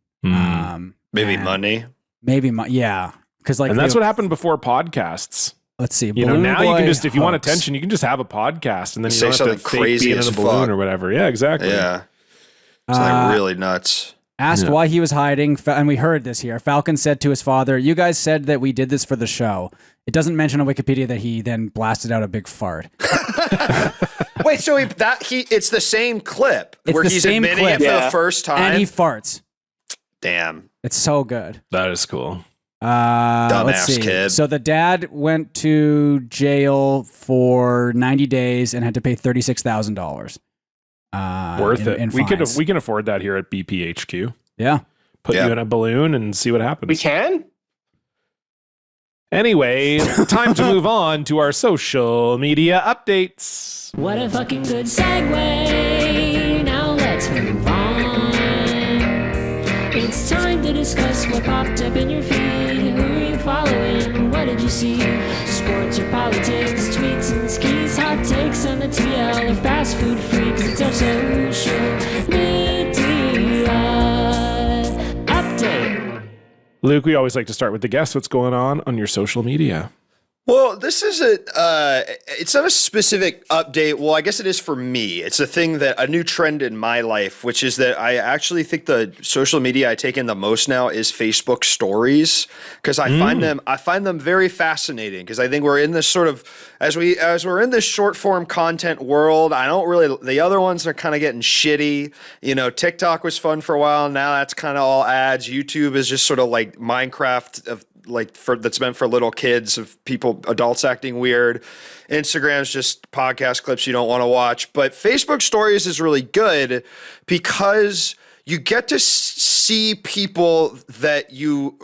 Maybe and money. Maybe yeah, because like and that's they- what happened before podcasts. Let's see. You know, Balloon now you can Boy just if you want hoax. attention, you can just have a podcast and then you Say don't have to something fake crazy being in as a balloon fuck. or whatever. Yeah, exactly. Yeah. It's Uh, like really nuts. Asked Yeah. why he was hiding, and we heard this here. Falcon said to his father, "You guys said that we did this for the show." It doesn't mention on Wikipedia that he then blasted out a big fart. Wait, so it's the same clip It's where the he's same admitting clip. it for Yeah. the first time. And he farts. Damn. It's so good. That is cool. Let's Dumbass see. kid. So the dad went to jail for 90 days and had to pay $36,000. Worth it. in We fines. can afford that here at BPHQ. Yeah. Put Yeah. you in a balloon and see what happens. We can? Anyway, time to move on to our social media updates. What a fucking good segue. Now let's move on. It's time to discuss what popped up in your feed. Who are you following? What did you see? Sports or politics, tweets and skis, hot takes on the TL or fast food freaks. It's our social media update. Luke, we always like to start with the guests. What's going on your social media? Well, this isn't, it's not a specific update. Well, I guess it is for me. It's a thing a new trend in my life, which is that I actually think the social media I take in the most now is Facebook stories. Cause I find them very fascinating. Cause I think we're in this sort of, as we're in this short form content world, the other ones are kind of getting shitty. You know, TikTok was fun for a while. Now that's kind of all ads. YouTube is just sort of like Minecraft that's meant for little kids of adults acting weird. Instagram's just podcast clips you don't want to watch. But Facebook stories is really good because you get to see people that you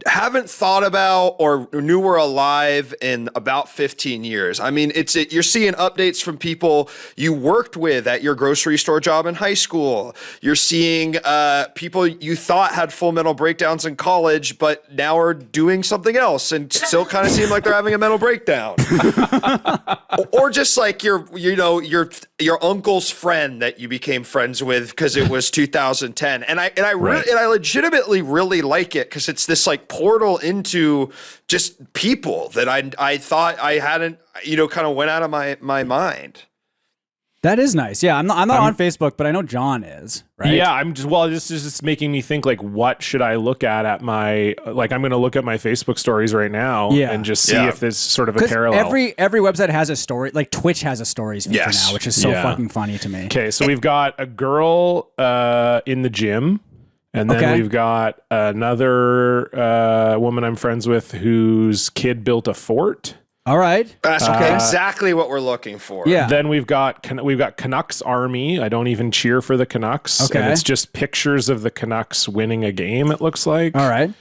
haven't thought about or knew were alive in about 15 years. I mean, you're seeing updates from people you worked with at your grocery store job in high school. You're seeing people you thought had Full Mental Breakdowns in college, but now are doing something else and still kind of seem like they're having a mental breakdown. Or just like your uncle's friend that you became friends with because it was 2010. And I legitimately really like it because it's this like portal into just people that I thought I hadn't, kind of went out of my mind. That is nice. Yeah, I'm not on Facebook, but I know John is, right? Yeah, this is just making me think like, what should I look at my, like, I'm going to look at my Facebook stories right now and just see if there's sort of a parallel. Every website has a story, like Twitch has a stories feature now, which is so fucking funny to me. Okay, so we've got a girl in the gym. And then we've got another woman I'm friends with whose kid built a fort. All right. That's exactly what we're looking for. Yeah. Then we've got Canucks Army. I don't even cheer for the Canucks. Okay. And it's just pictures of the Canucks winning a game, it looks like. All right.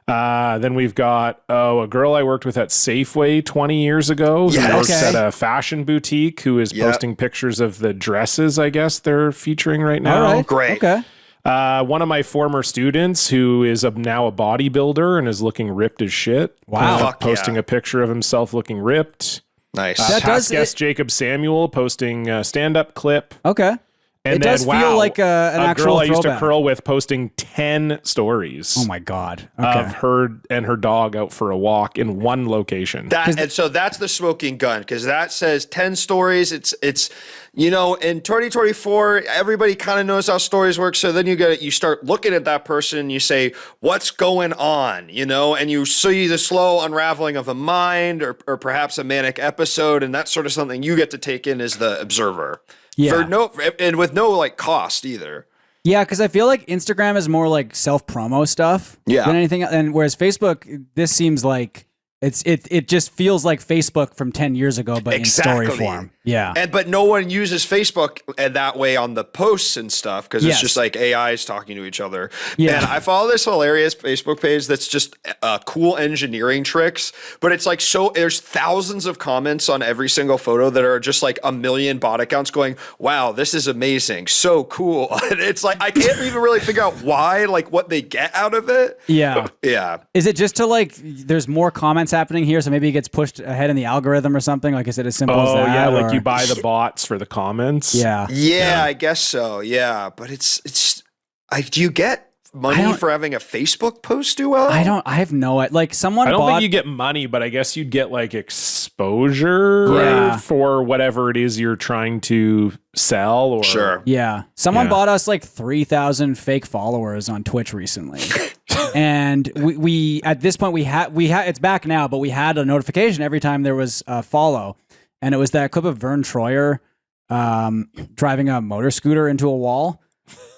Then we've got a girl I worked with at Safeway 20 years ago who works at a fashion boutique who is posting pictures of the dresses, I guess, they're featuring right now. All right. Great. Okay. One of my former students who is now a bodybuilder and is looking ripped as shit. Wow. Posting a picture of himself looking ripped. Nice. Past guest Jacob Samuel posting a stand-up clip. Okay. And it then, does feel like an actual girl I used to throwback. curl with posting 10 stories. Oh my God. Okay. Of her and her dog out for a walk in one location. And so that's the smoking gun because that says 10 stories. It's in 2024, everybody kind of knows how stories work. So then you start looking at that person and you say, what's going on? And you see the slow unraveling of a mind or perhaps a manic episode. And that's sort of something you get to take in as the observer. Yeah. And with no like cost either. Yeah, because I feel like Instagram is more like self-promo stuff than anything. And whereas Facebook, this seems like it just feels like Facebook from 10 years ago, but in story form. Yeah. But no one uses Facebook that way on the posts and stuff because it's just like AIs talking to each other. Yeah. And I follow this hilarious Facebook page that's just cool engineering tricks, but it's like there's thousands of comments on every single photo that are just like a million bot accounts going, wow, this is amazing. So cool. And it's like, I can't even really figure out why, like what they get out of it. Yeah. Yeah. Is it just to like, there's more comments happening here, so maybe it gets pushed ahead in the algorithm or something? Like, is it as simple as that? Yeah, like or? you buy the bots for the comments. Yeah. Yeah, I guess so. Yeah. But do you get money for having a Facebook post do well? I have no, like someone I don't bought, think you get money, but I guess you'd get like exposure for whatever it is you're trying to sell or Sure. Yeah. Someone bought us like 3,000 fake followers on Twitch recently. And we at this point we had it's back now, but we had a notification every time there was a follow. And it was that clip of Vern Troyer driving a motor scooter into a wall.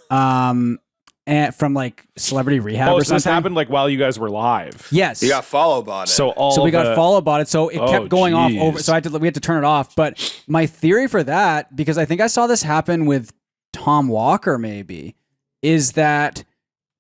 And from like Celebrity Rehab or so something. this happened like while you guys were live. Yes. You got follow bot it. So we got follow bot it. So it kept going off over. So we had to turn it off. But my theory for that, because I think I saw this happen with Tom Walker maybe, is that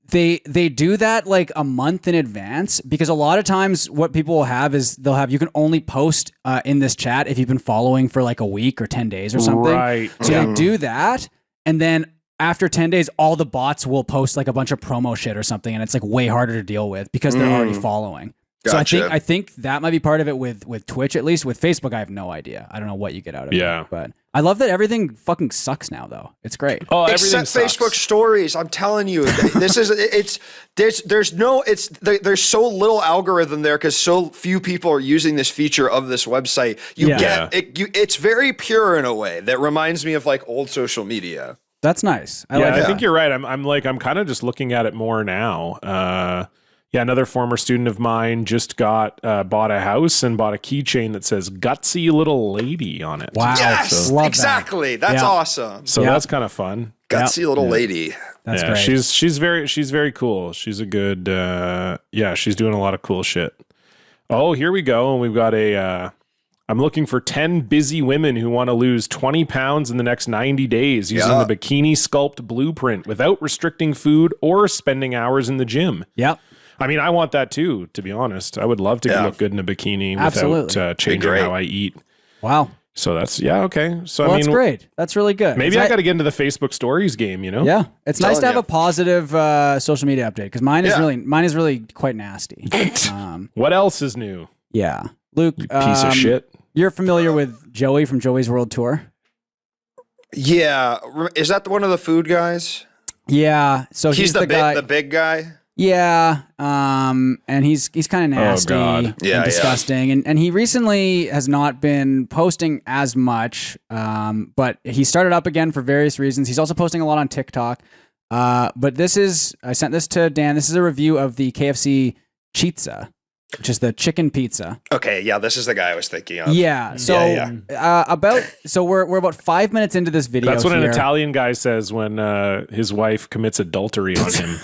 they do that like a month in advance, because a lot of times what people will have is you can only post in this chat if you've been following for like a week or 10 days or something. Right. So they do that, and then after 10 days, all the bots will post like a bunch of promo shit or something, and it's like way harder to deal with because they're already following. Gotcha. So I think that might be part of it with Twitch, at least. With Facebook, I have no idea. I don't know what you get out of it. But I love that everything fucking sucks now, though. It's great. Oh, Except Facebook stories. I'm telling you, this is there's so little algorithm there because so few people are using this feature of this website. It's very pure in a way that reminds me of like old social media. That's nice. I think you're right. I'm kind of just looking at it more now. Another former student of mine just bought a house and bought a keychain that says "Gutsy Little Lady" on it. Wow. Yes, Love exactly. That's awesome. So that's kind of fun. Gutsy little lady. That's great. She's very cool. She's a good she's doing a lot of cool shit. Oh, here we go. And we've got I'm looking for 10 busy women who want to lose 20 pounds in the next 90 days using the Bikini Sculpt blueprint without restricting food or spending hours in the gym. Yep. I mean, I want that too, to be honest. I would love to look good in a bikini without changing how I eat. Wow. So that's, okay. So, that's great. That's really good. Maybe I got to get into the Facebook stories game, you know? Yeah. It's nice to have a positive social media update, because mine is really quite nasty. What else is new? Yeah. Luke, You piece of shit. You're familiar with Joey from Joey's World Tour? Yeah. Is that one of the food guys? Yeah. So he's the guy. The big guy? Yeah, and he's kind of nasty and disgusting, and he recently has not been posting as much, but he started up again for various reasons. He's also posting a lot on TikTok, but I sent this to Dan. This is a review of the KFC Chizza, which is the chicken pizza. Okay, yeah, this is the guy I was thinking of. Yeah, so we're about 5 minutes into this video. That's what an Italian guy says when his wife commits adultery on him.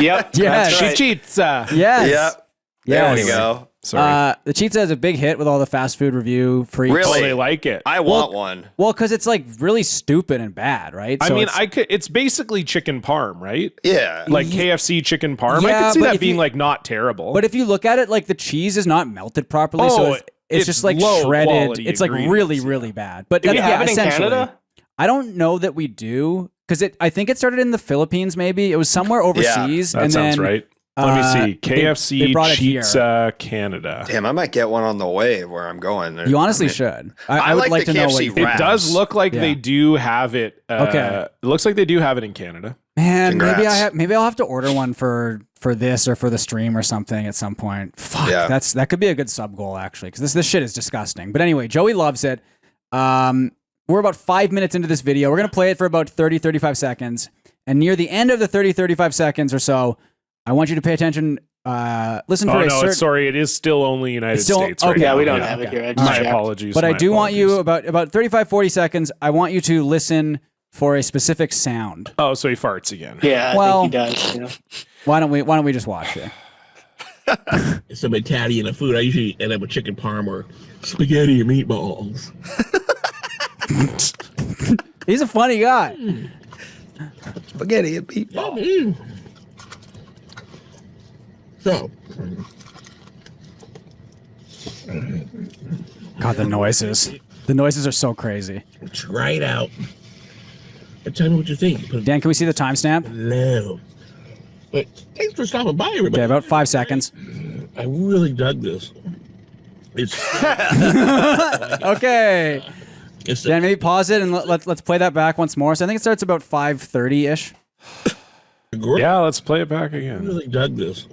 Yep. Yeah, that's right. Chizza. Yes. Yep. There we go. Sorry. The Chizza is a big hit with all the fast food review freaks. Really? Oh, they like it. I want one. Well, because it's like really stupid and bad, right? I mean, it's basically chicken parm, right? Yeah. Like KFC chicken parm. I Yeah, could see but that if being you- like not terrible. But if you look at it, like the cheese is not melted properly, so it's it's just like low shredded. quality It's like ingredients, really, really bad. But Do we that's, have it in essentially. Canada? I don't know that we do, because I think it started in the Philippines. Maybe it was somewhere overseas. that and sounds then, right. Let me see. they KFC brought it here. Chizza Canada. Damn, I might get one on the way where I'm going. You honestly should. I would like like the to know KFC what you It think. does look like Yeah. they do have it. Okay. It looks like they do have it in Canada. Man, Congrats. maybe I'll have to order one for this or for the stream or something at some point. Fuck, Yeah. that could be a good sub goal actually, because this shit is disgusting. But anyway, Joey loves it. We're about 5 minutes into this video. We're gonna play it for about 35 seconds, and near the end of the 35 seconds or so, I want you to pay attention. Listen for Oh a no, certain. Sorry, it is still only United still- States. Right okay. Yeah, now. we don't have it here. I just My checked. apologies. But I my do want you apologies. about 40 seconds. I want you to listen for a specific sound. Oh, so he farts again. Yeah, Well- I think he does. You know? Why don't we just watch it? Some Italian food. I usually end up with chicken parm or spaghetti and meatballs. He's a funny guy. Spaghetti and meatball. So, God, the noises. The noises are so crazy. try it out. And tell me what you think. Put Dan, can we see the timestamp? low. But thanks for stopping by, everybody. Okay, about 5 seconds. I really dug this. It's Okay. it's Dan, maybe pause it and let's play that back once more. So I think it starts about 5:30-ish. great. Yeah, let's play it back I again. really dug this.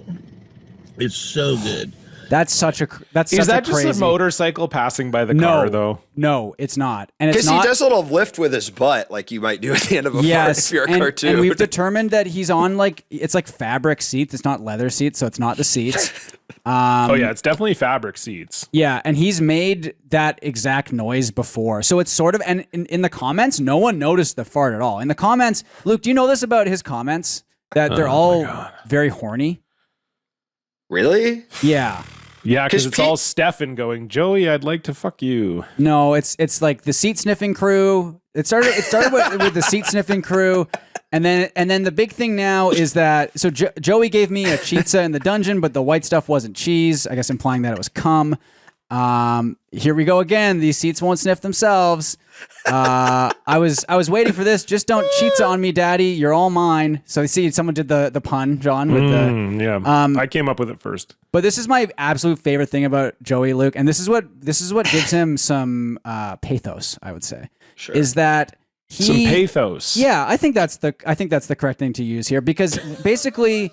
It's so good. That's such a Is that just crazy. a motorcycle passing by the No, car, though? No, it's not. And it's Because not. he does a little lift with his butt, like you might do at the end of a fart Yes, if you're a and, cartoon. and we've determined that he's on it's like fabric seats. It's not leather seats, so it's not the seats. Oh yeah, it's definitely fabric seats. Yeah, and he's made that exact noise before. So it's sort of, and in the comments, no one noticed the fart at all. In the comments, Luke, do you know this about his comments? That they're all very horny? Really? Yeah. Yeah, because 'Cause it's all Stefan going, Joey, I'd like to fuck you. No, it's like the seat sniffing crew. It started with the seat sniffing crew, and then the big thing now is that Joey gave me a pizza in the dungeon, but the white stuff wasn't cheese. I guess implying that it was cum. Here we go again. These seats won't sniff themselves. I was waiting for this. Just don't cheats on me, Daddy. You're all mine. So you see, someone did the pun, John, with I came up with it first. But this is my absolute favorite thing about Joey Luke, and this is what gives him some pathos. I would say is that Some pathos. Yeah, I think that's the correct thing to use here, because basically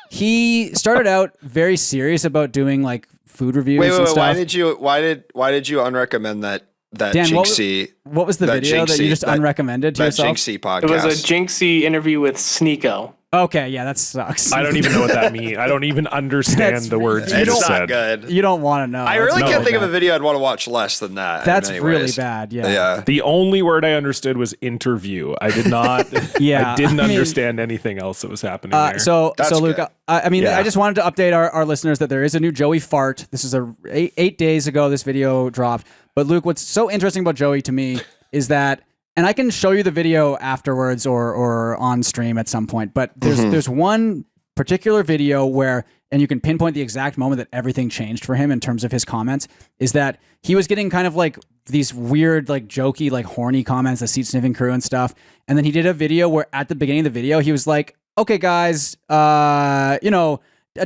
he started out very serious about doing like food reviews and stuff. Why did you unrecommend that Dan, Jinxie? what was the video that you just unrecommended to that yourself? Jinxie podcast. It was a Jinxie interview with Sneeko. Okay, yeah, that sucks. I don't even know what that means. I don't even understand the words you It's just not said. good. You don't want to know. I really That's can't think of bad. a video I'd want to watch less than that. That's in many really ways. bad. Yeah. Yeah. The only word I understood was interview. I did not. Yeah, I didn't I mean- understand anything else that was happening there. So That's Luke, good. I mean, Yeah. I just wanted to update our listeners that there is a new Joey fart. This is eight days ago. This video dropped. But Luke, what's so interesting about Joey to me is that, and I can show you the video afterwards or on stream at some point. But there's one particular video where, and you can pinpoint the exact moment that everything changed for him in terms of his comments, is that he was getting kind of like these weird, like jokey, like horny comments, the seat sniffing crew and stuff. And then he did a video where at the beginning of the video, he was like, okay, guys,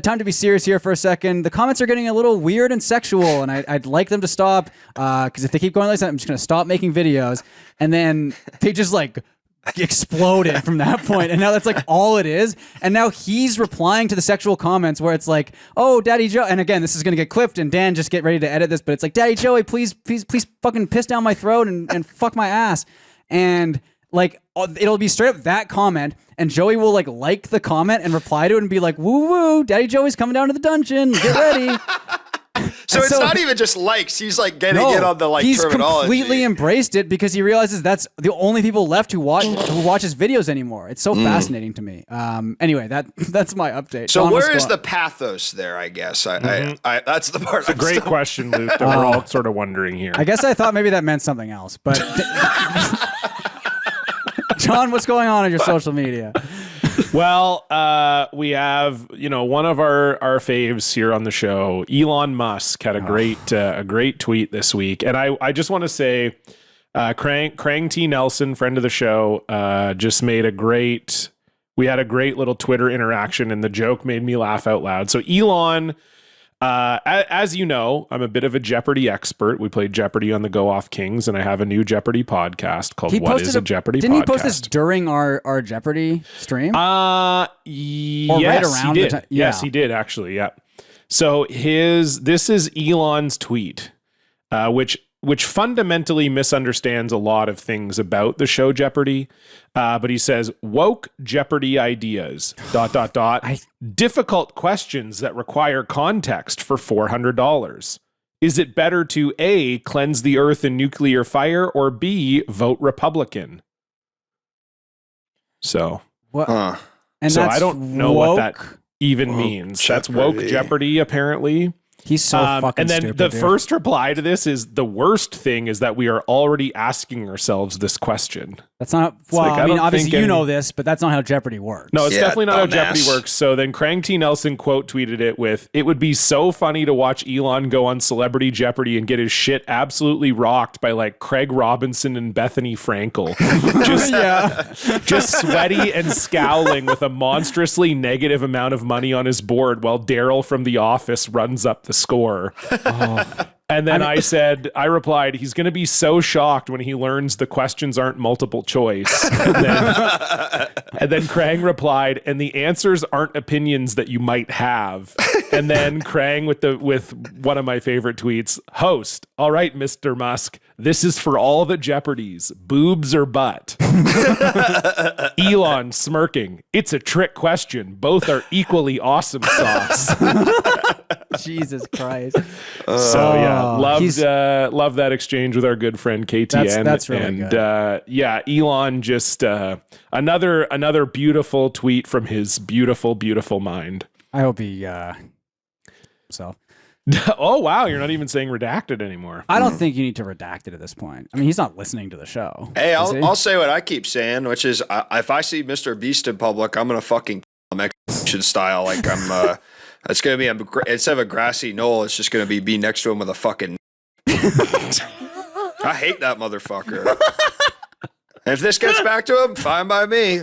time to be serious here for a second. The comments are getting a little weird and sexual, and I'd like them to stop, because if they keep going like that, I'm just going to stop making videos. And then they just like exploded from that point, and now that's like all it is. And now he's replying to the sexual comments where it's like, oh, Daddy Joe, and again, this is gonna get clipped, and Dan, just get ready to edit this, but it's like, Daddy Joey, please fucking piss down my throat and fuck my ass. And like, it'll be straight up that comment, and Joey will like the comment and reply to it and be like, woo woo, Daddy Joey's coming down to the dungeon, get ready. So it's not even just likes. He's like getting in on the he's terminology. completely embraced it because he realizes that's the only people left who watch his videos anymore. It's so fascinating to me. Anyway, that's my update. So John, where what's is the pathos there? I guess I that's the part. I'm Great still- question, Luke, that we're all sort of wondering here. I guess I thought maybe that meant something else, but John, what's going on your social media? Well, we have, one of our faves here on the show, Elon Musk, had a great tweet this week. And I just want to say, Krang T. Nelson, friend of the show, just made we had a great little Twitter interaction, and the joke made me laugh out loud. So Elon, as you know, I'm a bit of a Jeopardy expert. We played Jeopardy on the Go Off Kings, and I have a new Jeopardy podcast called What is a Jeopardy Podcast? Didn't he post this during our Jeopardy stream? Yes, right around he the did. ti- Yes, yeah. he did actually. Yeah. So this is Elon's tweet, which fundamentally misunderstands a lot of things about the show Jeopardy. But he says, woke Jeopardy ideas, ... difficult questions that require context for $400. Is it better to A, cleanse the earth in nuclear fire, or B, vote Republican? So, What? Huh. And so that's I don't know woke. what that even means. That's woke Jeopardy. Jeopardy, apparently. He's so fucking and then stupid, the dude. first reply to this is, the worst thing is that we are already asking ourselves this question. That's not. Well, like, I I mean, don't obviously think you any- know this, but that's not how Jeopardy works. No, it's Yeah, definitely not how Jeopardy dumbass. works. So then Krang T. Nelson quote tweeted it with, it would be so funny to watch Elon go on Celebrity Jeopardy and get his shit absolutely rocked by like Craig Robinson and Bethany Frankel. Just sweaty and scowling with a monstrously negative amount of money on his board while Daryl from The Office runs up the score. And then I replied, he's going to be so shocked when he learns the questions aren't multiple choice. And then Krang replied, and the answers aren't opinions that you might have. And then Krang with one of my favorite tweets, host, all right, Mr. Musk, this is for all the Jeopardies, boobs or butt. Elon smirking, it's a trick question. Both are equally awesome sauce. Jesus Christ. So yeah, he's- loved that exchange with our good friend KTN. That's really and good. Elon just another beautiful tweet from his beautiful mind. I hope he. So. Oh wow, you're not even saying redacted anymore. I don't think you need to redact it at this point. I mean, he's not listening to the show. Hey, is he? I'll say what I keep saying, which is if I see Mr. Beast in public, I'm gonna fucking kill him execution style. Like I'm, it's gonna be instead of a grassy knoll, it's just gonna be next to him with a fucking. I hate that motherfucker. If this gets back to him, fine by me.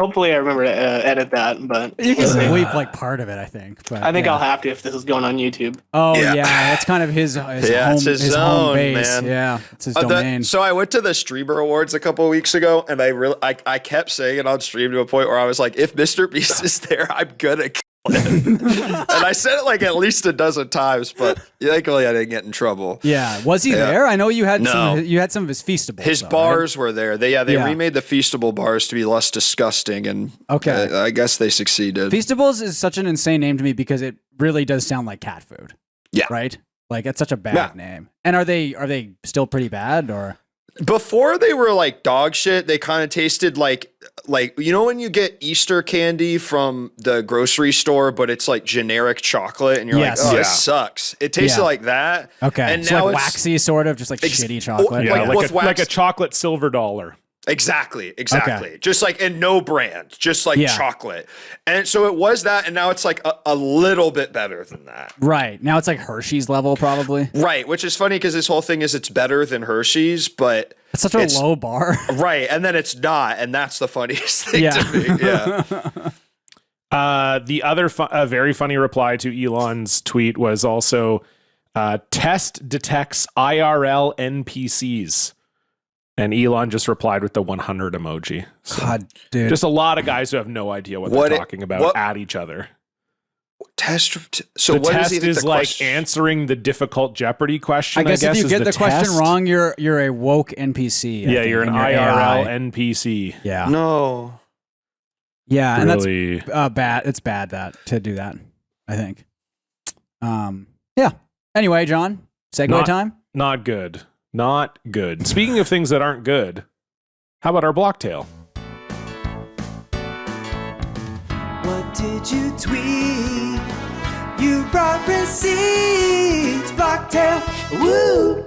Hopefully, I remember to edit that, but You can bleep like part of it, I think. But I think yeah. I'll have to if this is going on YouTube. Oh Yeah. yeah, that's kind of his home, it's his home zone, base. man. Yeah, it's his domain. So I went to the Streamer Awards a couple of weeks ago, and I kept saying it on stream to a point where I was like, if Mr. Beast is there, I'm gonna kill him. And I said it like at least a dozen times, but thankfully I didn't get in trouble. Yeah, was he there? I know you had No. you had some of his Feastables. His though, bars were there. They Yeah. remade the Feastable bars to be less disgusting, and Okay. I guess they succeeded. right? Feastables is such an insane name to me because it really does sound like cat food. Yeah. Right. Like it's such a bad Yeah. name. And are they still pretty bad or? Before they were like dog shit, they kind of tasted like you know when you get Easter candy from the grocery store, but it's like generic chocolate, and you're Yes. like, oh, Yeah. this sucks. It tasted Yeah. like that. Okay. And so now like it's waxy, sort of, just like Ex- shitty chocolate. Yeah, Like like, with wax- like a chocolate silver dollar. Exactly. Just like, and no brand, just like Yeah. chocolate. And so it was that, and now it's like a little bit better than that. Right. Now it's like Hershey's level, probably. Right, which is funny because this whole thing is it's better than Hershey's, but It's such a low bar. right, and then it's not, and that's the funniest thing Yeah. to me. Yeah. The other very funny reply to Elon's tweet was also test detects IRL NPCs. And Elon just replied with the 100 emoji. So God, dude. just a lot of guys who have no idea what What they're it- talking about what- at each other. So The what test is, is the like question? answering the difficult Jeopardy question. I guess if you is get the question test. wrong, you're a woke NPC. I Yeah, think, you're an and IRL AI. NPC. Yeah. No. Yeah, and that's Really, bad. It's bad to do that, I think. Yeah. Anyway, John, segue time. not good. Not good. Speaking of things that aren't good, how about our Blocktail? What did you tweet? You brought receipts, Blocktail. Woo!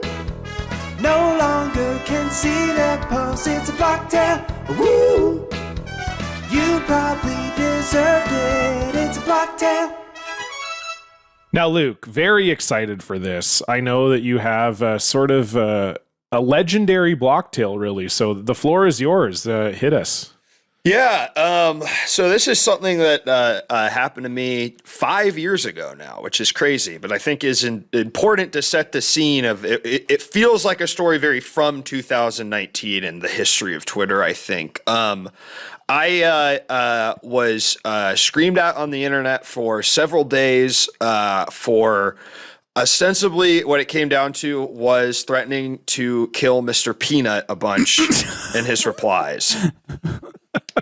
No longer can see the post. It's a Blocktail. Woo! You probably deserved it. It's a Blocktail. Now, Luke, very excited for this. I know that you have sort of a legendary Blocktail, really. So the floor is yours. Hit us. Yeah. So this is something that happened to me 5 years ago now, which is crazy, but I think is important to set the scene of it. It feels like a story very from 2019 in the history of Twitter, I think. I was screamed at on the internet for several days for ostensibly what it came down to was threatening to kill Mr. Peanut a bunch in his replies.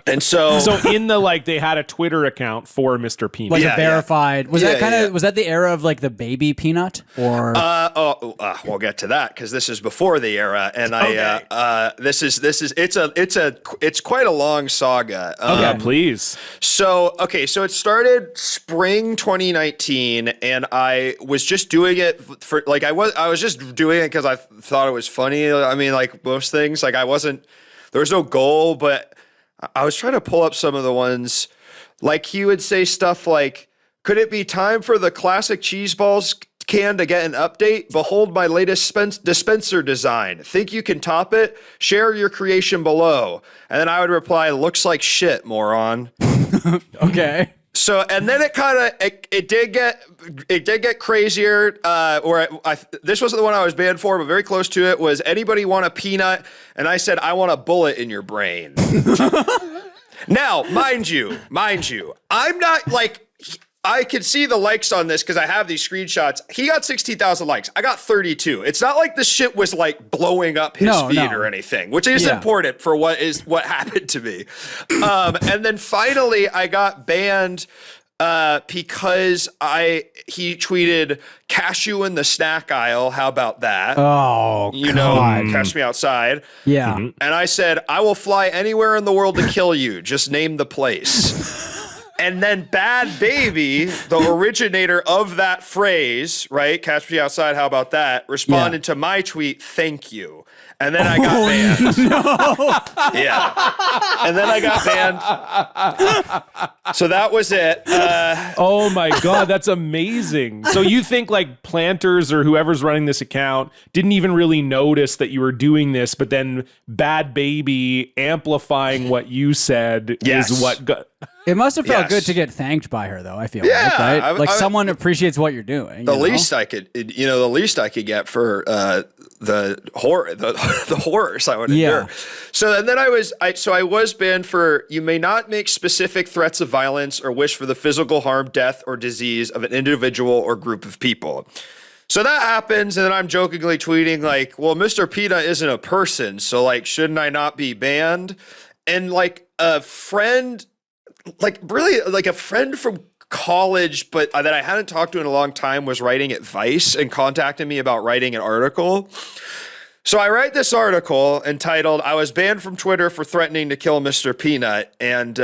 And so in the they had a Twitter account for Mr. Peanut. Like Yeah, a verified. Was that Yeah, kind of yeah. was that the era of like the baby peanut or we'll get to that because this is before the era, and it's quite a long saga. Yeah, please. So it started spring 2019, and I was just doing it for I was just doing it because I thought it was funny. I mean, like most things, there was no goal, but I was trying to pull up some of the ones. Like he would say stuff like, "Could it be time for the classic cheese balls can to get an update? Behold my latest dispenser design. Think you can top it? Share your creation below." And then I would reply, "Looks like shit, moron." okay. So, and then it did get crazier. This wasn't the one I was banned for, but very close to it was, "Anybody want a peanut?" And I said, "I want a bullet in your brain." Now, mind you, I'm not I could see the likes on this because I have these screenshots. He got 16,000 likes. I got 32. It's not like the shit was blowing up his feed or anything, which is important for what happened to me. And then finally I got banned because he tweeted "cashew in the snack aisle." How about that? Oh, Catch me outside. Yeah. And I said, "I will fly anywhere in the world to kill you. Just name the place." And then Bad Baby, the originator of that phrase, right? Catch me outside, how about that? Responded to my tweet, thank you. And then I got banned. Yeah. And then I got banned. So that was it. Oh my God, that's amazing. So you think like Planters or whoever's running this account didn't even really notice that you were doing this, but then Bad Baby amplifying what you said is what got... It must have felt Yes. good to get thanked by her, though. I feel Yeah, like, right? I- Like I- someone appreciates what you're doing. The you know? least I could, the least I could get for the horror, the horrors I would endure. So and then I was banned for you may not make specific threats of violence or wish for the physical harm, death, or disease of an individual or group of people. So that happens, and then I'm jokingly tweeting like, "Well, Mr. Peanut isn't a person, so like, shouldn't I not be banned?" And like a friend. Like really, like a friend from college, but that I hadn't talked to in a long time was writing at Vice and contacted me about writing an article. So I write this article entitled, I was banned from Twitter for threatening to kill Mr. Peanut. And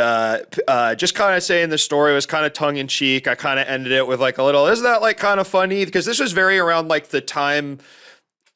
just kind of saying the story was kind of tongue in cheek. I kind of ended it with like a little, isn't that like kind of funny? Because this was very around like the time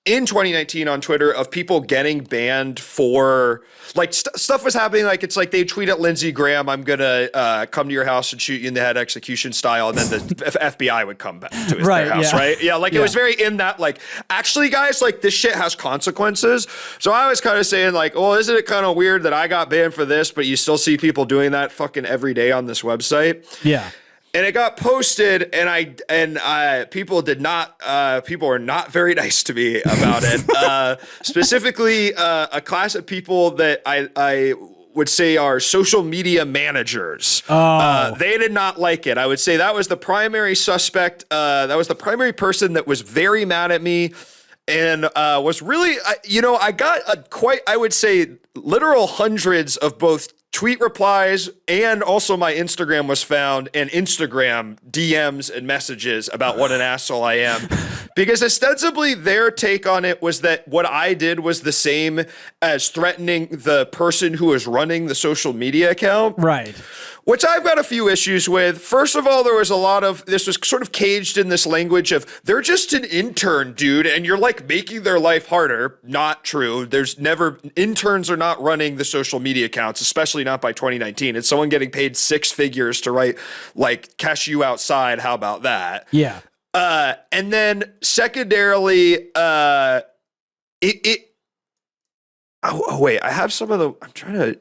in 2019 on Twitter of people getting banned for like stuff was happening. Like it's like they tweet at Lindsey Graham, I'm going to come to your house and shoot you in the head execution style. And then the FBI would come back to their house, right? Yeah. Like it was very in that like, actually guys, like this shit has consequences. So I was kind of saying like, well, isn't it kind of weird that I got banned for this, but you still see people doing that fucking every day on this website? Yeah. And it got posted, and people were not very nice to me about it. Specifically, a class of people that I would say are social media managers. They did not like it. I would say that was the primary suspect. That was the primary person that was very mad at me. And was really, I got I would say, literal hundreds of both tweet replies, and also my Instagram was found, and Instagram DMs and messages about what an asshole I am. Because ostensibly their take on it was that what I did was the same as threatening the person who was running the social media account. Right. Which I've got a few issues with. First of all, there was a lot of, this was sort of caged in this language of, they're just an intern, dude, and you're like making their life harder. Not true. Interns are not running the social media accounts, especially not by 2019. It's someone getting paid 6 figures to write, like, cash you outside. How about that? Yeah. And then secondarily, wait, I have some of the,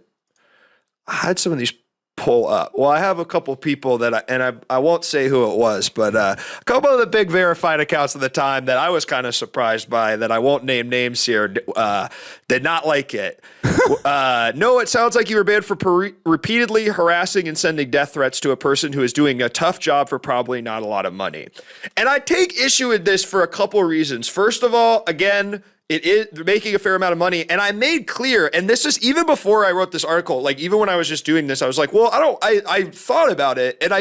I had some of these pull up. Well, I have a couple people that I won't say who it was, but a couple of the big verified accounts at the time that I was kind of surprised by, that I won't name names here, did not like it. No, it sounds like you were banned for repeatedly harassing and sending death threats to a person who is doing a tough job for probably not a lot of money. And I take issue with this for a couple of reasons. First of all, again, it is making a fair amount of money. And I made clear, and this is even before I wrote this article, like even when I was just doing this, I was like, well, I thought about it. And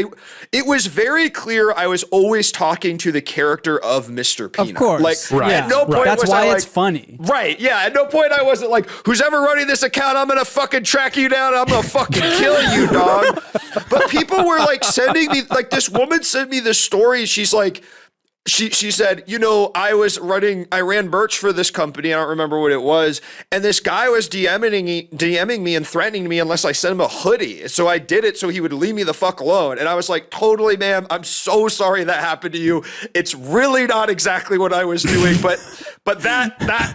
it was very clear I was always talking to the character of Mr. Peanut. Of course. Like, at no point That's was why I like, it's funny. Right. Yeah. At no point I wasn't like, who's ever running this account, I'm going to fucking track you down. I'm going to fucking kill you, dog. But people were like sending me, like this woman sent me this story. She's like, She said, I ran merch for this company. I don't remember what it was. And this guy was DMing me and threatening me unless I sent him a hoodie. So I did it so he would leave me the fuck alone. And I was like, totally, ma'am. I'm so sorry that happened to you. It's really not exactly what I was doing, but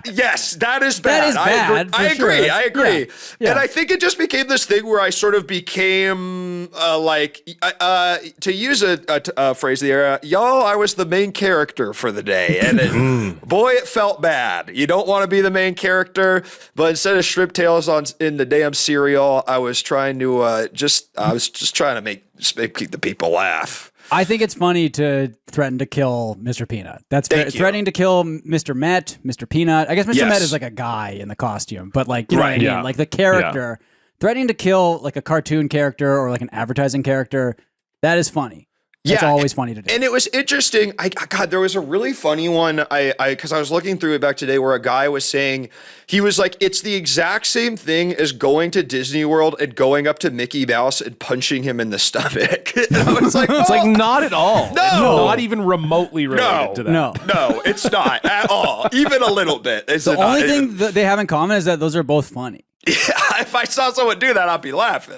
yes, that is bad. That is bad. I agree. Sure. I agree. Yeah. And I think it just became this thing where I sort of became to use a phrase of the era, y'all, I was the main character for the day. And boy, it felt bad. You don't want to be the main character, but instead of strip tails in the damn cereal, I was trying to trying to make the people laugh. I think it's funny to threaten to kill Mr. Peanut. That's threatening to kill Mr. Met, Mr. Peanut. I guess Mr. Met is like a guy in the costume, but like, you know what I mean? Like the character, threatening to kill like a cartoon character or like an advertising character, that is funny. It's always funny to do. And it was interesting. God, there was a really funny one. Because I was looking through it back today, where a guy was saying, he was like, it's the exact same thing as going to Disney World and going up to Mickey Mouse and punching him in the stomach. And I was like, It's like not at all. No. It's not even remotely related to that. no, it's not at all. Even a little bit. The only thing that they have in common is that those are both funny. Yeah, if I saw someone do that, I'd be laughing.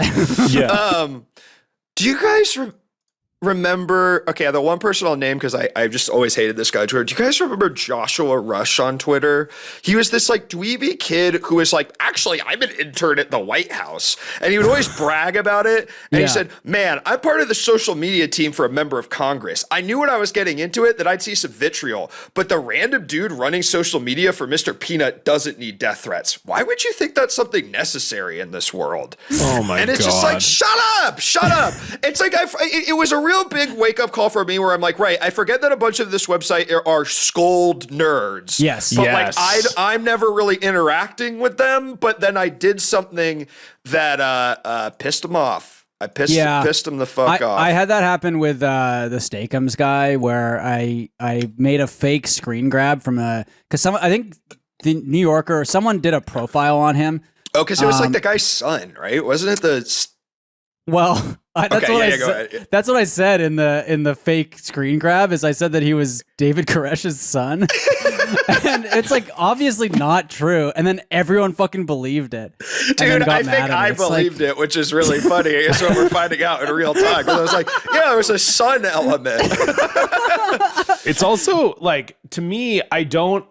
Yeah. Do you guys remember? Okay, the one person I'll name because I just always hated this guy on Twitter. Do you guys remember Joshua Rush on Twitter? He was this like dweeby kid who was like, actually, I'm an intern at the White House, and he would always brag about it. And he said, "Man, I'm part of the social media team for a member of Congress. I knew when I was getting into it that I'd see some vitriol, but the random dude running social media for Mr. Peanut doesn't need death threats. Why would you think that's something necessary in this world?" Oh my god. And it's just like, shut up. It's like, it was a real big wake up call for me where I'm like, right, I forget that a bunch of this website are scold nerds. Yes. But Yes. like, I'm never really interacting with them, but then I did something that pissed them off. I pissed them the fuck off. I had that happen with the Steakums guy where I made a fake screen grab from because I think the New Yorker, someone did a profile on him. Oh, because it was like the guy's son, right? Wasn't it the... Well, that's Okay, what yeah, I go said. ahead. That's what I said in the fake screen grab. Is I said that he was David Koresh's son, and it's like obviously not true. And then everyone fucking believed it. Dude, I think I believed it, which is really funny. It's what we're finding out in real time. Because I was like, yeah, there was a son element. It's also like, to me, I don't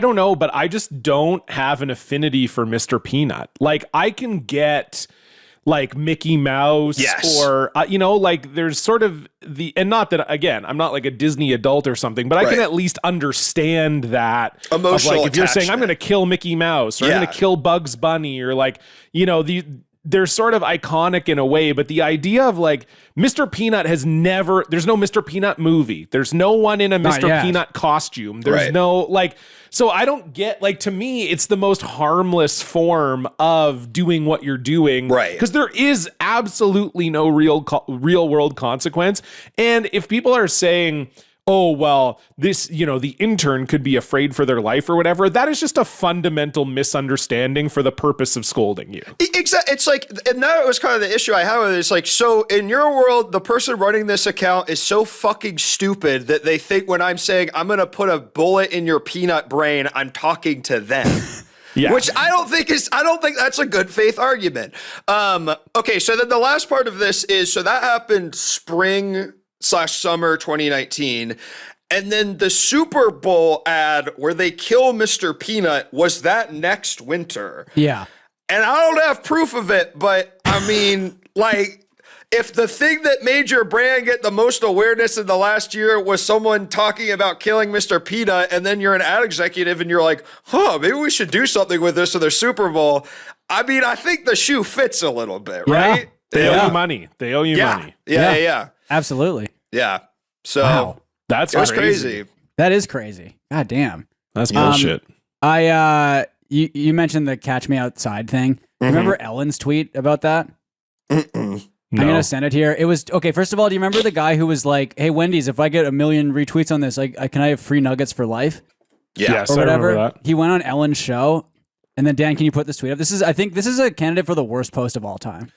know, but I just don't have an affinity for Mr. Peanut. Like, I can get like Mickey Mouse or, like there's sort of and not that, again, I'm not like a Disney adult or something, but I can at least understand that. Emotional like, if you're saying, I'm attachment. going to kill Mickey Mouse or I'm going to kill Bugs Bunny or like, they're sort of iconic in a way, but the idea of like Mr. Peanut there's no Mr. Peanut movie. There's no one in a Mr. Peanut costume. There's no like, so I don't get, like, to me, it's the most harmless form of doing what you're doing. Right. Because there is absolutely no real world consequence. And if people are saying, oh, well, this, the intern could be afraid for their life or whatever, that is just a fundamental misunderstanding for the purpose of scolding you. Exactly. It's like, and that was kind of the issue I had with it. It's like, so in your world, the person running this account is so fucking stupid that they think when I'm saying I'm going to put a bullet in your peanut brain, I'm talking to them. Yeah. Which I don't think that's a good faith argument. Okay, so then the last part of this is, so that happened spring/summer 2019. And then the Super Bowl ad where they kill Mr. Peanut was that next winter. Yeah. And I don't have proof of it, but I mean, like, if the thing that made your brand get the most awareness in the last year was someone talking about killing Mr. Peanut, and then you're an ad executive and you're like, maybe we should do something with this for the Super Bowl. I mean, I think the shoe fits a little bit, right? They owe you money. They owe you money. Yeah. Absolutely. Yeah. So Wow. That's it was crazy. That is crazy. God damn. That's bullshit. You mentioned the Catch Me Outside thing. Remember Ellen's tweet about that? I'm going to send it here. It was, okay, first of all, do you remember the guy who was like, hey, Wendy's, if I get 1 million retweets on this, can I have free nuggets for life? Yeah. Yes, Or I whatever. remember that. He went on Ellen's show. And then, Dan, can you put this tweet up? I think this is a candidate for the worst post of all time.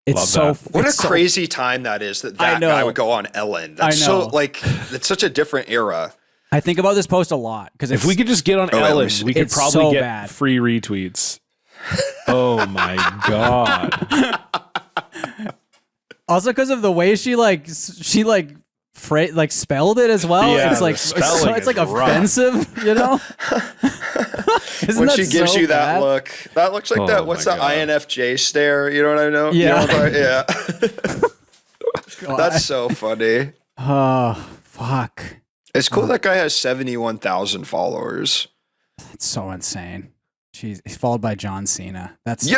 It's Love so that. What a it's so- crazy time that is that I know. guy would go on Ellen. That's I know. so, like, it's such a different era. I think about this post a lot because If we could just get on let Ellen, me see. we could It's probably so get bad. free retweets. Oh my god. also because of the way she spelled it as well. Yeah, It's like the spelling it's like is rough. offensive, you know. Isn't When that she gives so you that bad? look, that looks like Oh that. What's my that God. INFJ stare? You know what I know? You Yeah. know what yeah. That's so funny. Oh fuck! It's cool that guy has 71,000 followers. It's so insane. Jeez, he's followed by John Cena. That's Yo,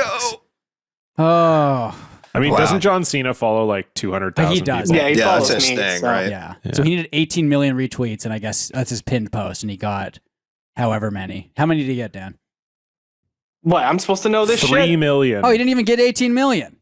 oh I mean, Wow. doesn't John Cena follow like 200,000 He does. people? Yeah, he yeah, follows that's his me. thing, so- right? yeah. So he needed 18 million retweets, and I guess that's his pinned post, and he got however many. How many did he get, Dan? What? I'm supposed to know this 3 shit? million. Oh, he didn't even get 18 million.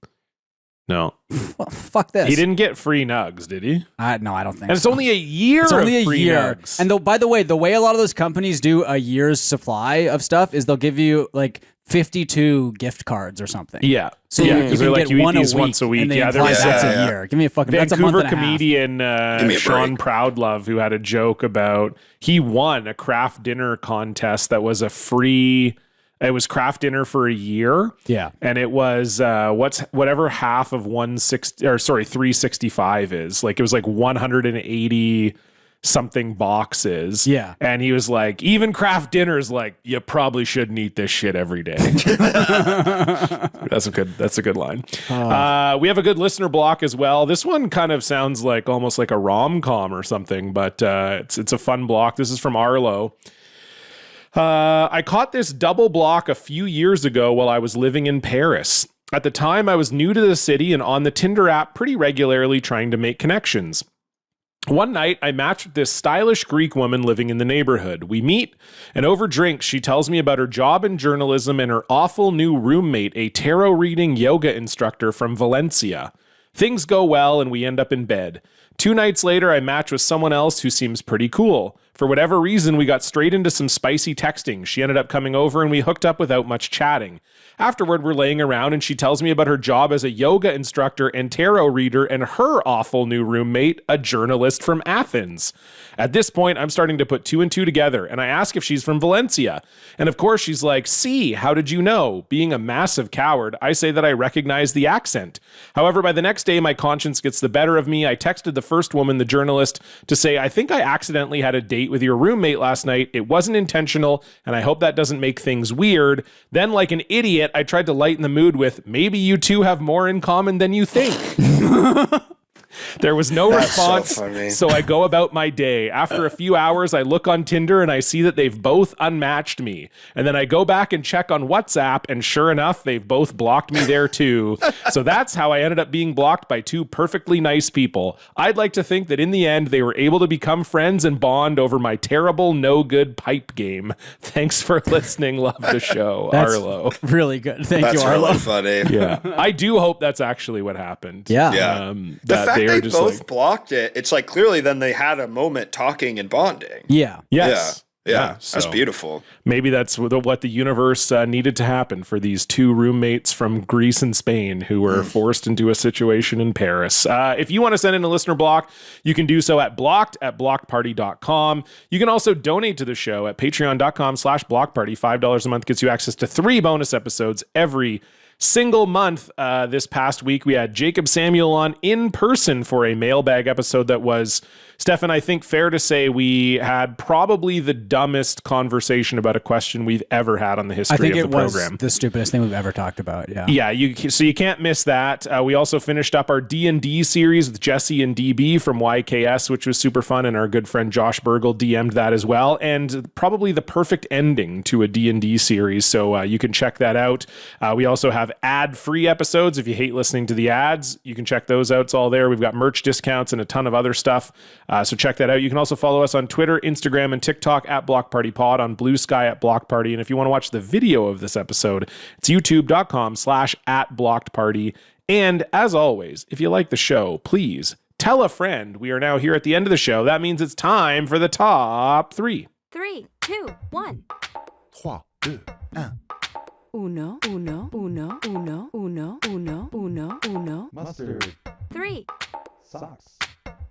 No. Well, fuck this. He didn't get free nugs, did he? No, I don't think And it's so. only a year It's only of a free year. nugs. And by the way, the way a lot of those companies do a year's supply of stuff is they'll give you like 52 gift cards or something. yeah. So yeah, you because can they're like, get you eat one these a week, once a week. and they Yeah, there imply was that's Yeah. a year. Give me a fucking that's a month Vancouver and a half. comedian me a Sean break. Proudlove, who had a joke about he won a craft dinner contest that was a free. It was craft dinner for a year. Yeah. And it was whatever half of 365 is. Like it was like 180 something boxes. Yeah. And he was like, even craft dinners, like, you probably shouldn't eat this shit every day. That's a good line. We have a good listener block as well. This one kind of sounds like almost like a rom-com or something, but it's a fun block. This is from Arlo. I caught this double block a few years ago while I was living in Paris. At the time, I was new to the city and on the Tinder app pretty regularly trying to make connections. One night, I matched with this stylish Greek woman living in the neighborhood. We meet, and over drinks, she tells me about her job in journalism and her awful new roommate, a tarot reading yoga instructor from Valencia. Things go well, and we end up in bed. 2 nights later, I match with someone else who seems pretty cool. For whatever reason, we got straight into some spicy texting. She ended up coming over, and we hooked up without much chatting. Afterward, we're laying around, and she tells me about her job as a yoga instructor and tarot reader and her awful new roommate, a journalist from Athens. At this point, I'm starting to put 2 and 2 together, and I ask if she's from Valencia. And of course, she's like, "See, how did you know?" Being a massive coward, I say that I recognize the accent. However, by the next day, my conscience gets the better of me. I texted the first woman, the journalist, to say, "I think I accidentally had a date with your roommate last night. It wasn't intentional, and I hope that doesn't make things weird." Then, like an idiot, I tried to lighten the mood with, "Maybe you two have more in common than you think." There was no response, so funny. so I go about my day. After a few hours, I look on Tinder and I see that they've both unmatched me. And then I go back and check on WhatsApp, and sure enough, they've both blocked me there too. So that's how I ended up being blocked by 2 perfectly nice people. I'd like to think that in the end, they were able to become friends and bond over my terrible, no good pipe game. Thanks for listening. Love the show, That's Arlo. really good. Thank That's you, Arlo. really funny. Yeah, I do hope that's actually what happened. Yeah. Yeah. The That fact they they are just both like, blocked it, it's like clearly then they had a moment talking and bonding. Yeah. yes. Yeah. That's so beautiful. Maybe that's what the universe needed to happen for these 2 roommates from Greece and Spain who were forced into a situation in Paris. If you want to send in a listener block, you can do so at blockedparty.com. You can also donate to the show at patreon.com/blockparty. $5 a month gets you access to 3 bonus episodes every single month. This past week, we had Jacob Samuel on in person for a mailbag episode that was, Stefan, I think fair to say we had probably the dumbest conversation about a question we've ever had on the I history think of it the was program. the stupidest thing we've ever talked about. Yeah. Yeah, so you can't miss that. We also finished up our D&D series with Jesse and DB from YKS, which was super fun, and our good friend Josh Burgle DM'd that as well, and probably the perfect ending to a D&D series, so you can check that out. We also have ad-free episodes. If you hate listening to the ads, you can check those out. It's all there. We've got merch discounts and a ton of other stuff, so check that out. You can also follow us on Twitter, Instagram, and TikTok at Block Party Pod, on Blue Sky at Block Party, and if you want to watch the video of this episode, it's youtube.com/@blockedparty. And as always, if you like the show, please tell a friend. We are now here at the end of the show. That means it's time for the top 3. 3, 2, 1. 3, 2, 1. Uno, uno, uno, uno, uno, uno, uno, uno. Mustard. 3, Socks.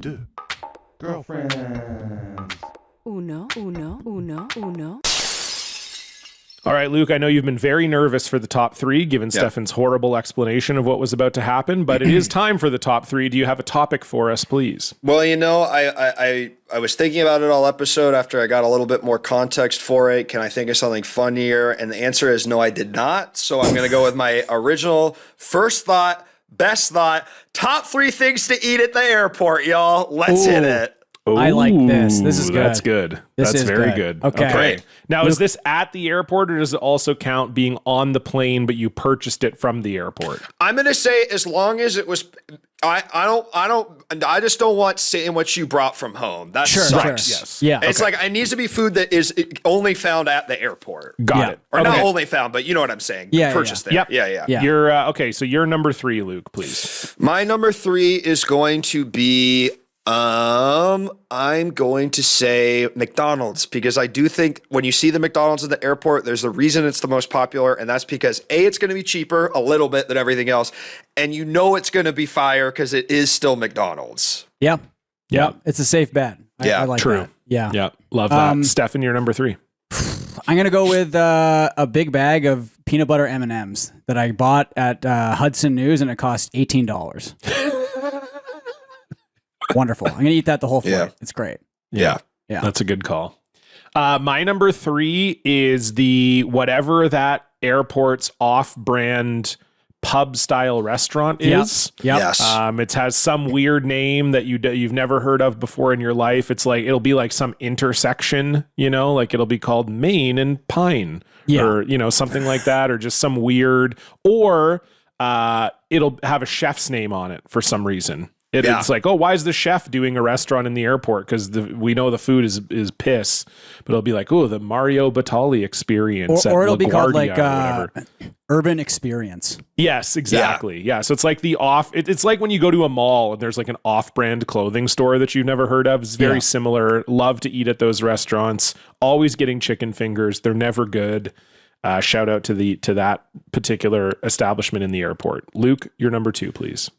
2. Girlfriends. uno, uno, uno, uno. All right, Luke, I know you've been very nervous for the top 3, given Stefan's horrible explanation of what was about to happen, but it is time for the top 3. Do you have a topic for us, please? Well, you know, I was thinking about it all episode after I got a little bit more context for it. Can I think of something funnier? And the answer is no, I did not. So I'm going to go with my original first thought, best thought, top 3 things to eat at the airport, y'all. Let's hit it. I like this. This is Ooh, good. That's good. This That's is very good. good. Okay. Great. Now, is this at the airport, or does it also count being on the plane, but you purchased it from the airport? I'm going to say as long as it was I just don't want sandwich you brought from home. That Sure, sucks. sure. Yes. Yeah. It's like it needs to be food that is only found at the airport. Got it. Or Okay. not only found, but you know what I'm saying. Yeah, Purchased there. Yep. Yeah. Yeah. You're okay. So you're number 3, Luke, please. My number 3 is going to be I'm going to say McDonald's, because I do think when you see the McDonald's at the airport, there's a reason it's the most popular, and that's because A, it's going to be cheaper a little bit than everything else, and you know it's going to be fire because it is still McDonald's. Yeah. Yeah. It's a safe bet. Yeah, I like true. that. Yeah. Yeah, love that. Stefan, you're number 3. I'm gonna go with a big bag of peanut butter M&Ms that I bought at Hudson News, and it cost $18. Wonderful. I'm gonna eat that the whole flight. Yeah. It's great. Yeah. Yeah. That's a good call. My number 3 is the whatever that airport's off-brand pub-style restaurant is. Yep. Yes. It has some weird name that you've never heard of before in your life. It's like it'll be like some intersection, like it'll be called Main and Pine, Yeah. or something like that, or just some weird, or it'll have a chef's name on it for some reason. It's like, oh, why is the chef doing a restaurant in the airport? Because we know the food is piss, but it'll be like, oh, the Mario Batali experience, Or at it'll be called LaGuardia like or whatever. Urban Experience. Yes, exactly. Yeah. So it's like it's like when you go to a mall and there's like an off-brand clothing store that you've never heard of. It's very similar. Love to eat at those restaurants. Always getting chicken fingers. They're never good. Shout out to that particular establishment in the airport. Luke, you're number 2, please.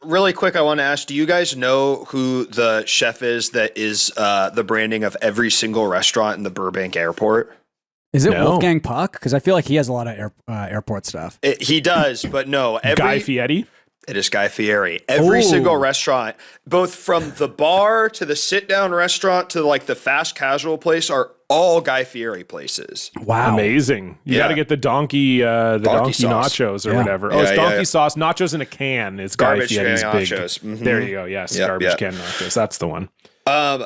Really quick, I want to ask, do you guys know who the chef is that is the branding of every single restaurant in the Burbank airport? Is it No. Wolfgang Puck? Because I feel like he has a lot of airport stuff. He does, but no. Guy Fieri? It is Guy Fieri. Every Ooh. single restaurant, both from the bar to the sit-down restaurant to like the fast casual place, are all Guy Fieri places. Wow. Amazing. You Yeah. got to get the donkey sauce. nachos or Yeah. whatever. Oh, Yeah, it's yeah, donkey yeah. sauce, nachos in a can. It's Garbage Guy Fieri's can big. nachos. Mhm. There you go. Yes, Yep, garbage yep. can nachos. That's the one.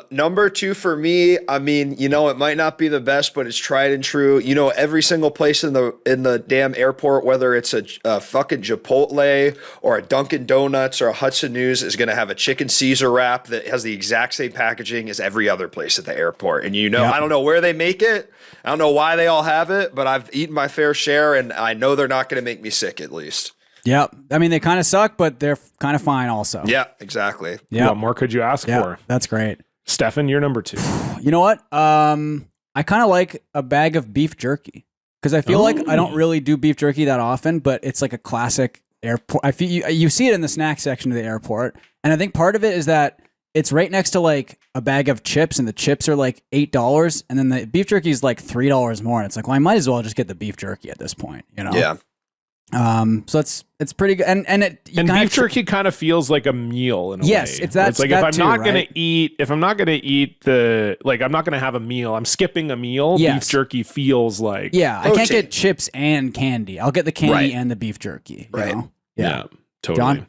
Number 2 for me, I mean, it might not be the best, but it's tried and true. Every single place in the damn airport, whether it's a fucking Chipotle or a Dunkin' Donuts or a Hudson News, is going to have a chicken Caesar wrap that has the exact same packaging as every other place at the airport. And I don't know where they make it. I don't know why they all have it, but I've eaten my fair share, and I know they're not going to make me sick, at least. Yep. I mean, they kind of suck, but they're kind of fine also. Yeah, exactly. Yeah. What more could you ask for? That's great. Stefan, you're number 2. You know what? I kind of like a bag of beef jerky because I feel like I don't really do beef jerky that often, but it's like a classic airport. I feel you see it in the snack section of the airport, and I think part of it is that it's right next to like a bag of chips, and the chips are like $8, and then the beef jerky is like $3 more. And it's like, well, I might as well just get the beef jerky at this point, Yeah. So it's pretty good, and beef jerky kind of feels like a meal in a way. Yes, it's that- It's like that if I'm too, not right? gonna eat, I'm not gonna have a meal. I'm skipping a meal. Yes. Beef jerky feels like Yeah, I can't Protein. get chips and candy. I'll get the candy Right. and the beef jerky. You Right. know? yeah, totally.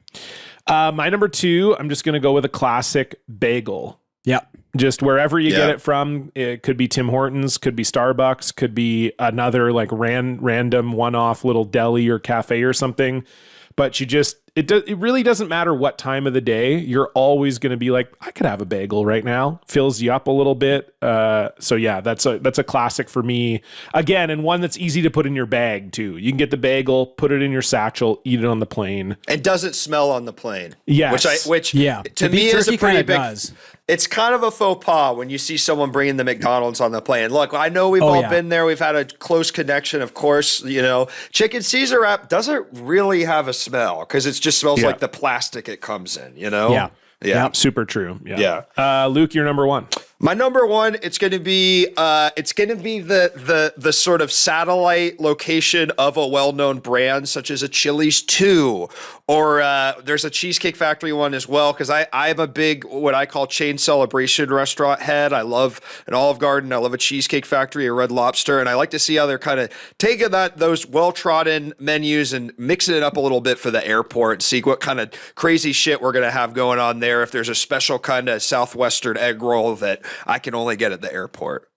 My number 2, I'm just gonna go with a classic bagel. Yep. Just wherever you Yeah. get it from, it could be Tim Hortons, could be Starbucks, could be another like random one-off little deli or cafe or something. But it really doesn't matter what time of the day. You're always going to be like, I could have a bagel right now. Fills you up a little bit. So yeah, that's a classic for me. Again, and one that's easy to put in your bag too. You can get the bagel, put it in your satchel, eat it on the plane. It doesn't smell on the plane. Yes. Which Yeah. to The beef me is a jerky pretty kinda big. does. It's kind of a faux pas when you see someone bringing the McDonald's on the plane. Look, I know we've all yeah. been there. We've had a close connection, of course. Chicken Caesar wrap doesn't really have a smell because it just smells Yeah. like the plastic it comes in. Yeah. Yeah. Super true. Yeah. Luke, you're number 1. My number 1, it's going to be the sort of satellite location of a well-known brand, such as a Chili's 2, or there's a Cheesecake Factory one as well. Because I'm a big what I call chain celebration restaurant head. I love an Olive Garden. I love a Cheesecake Factory, a Red Lobster, and I like to see how they're kind of taking those well-trodden menus and mixing it up a little bit for the airport. And see what kind of crazy shit we're going to have going on there. If there's a special kind of Southwestern egg roll that I can only get at the airport.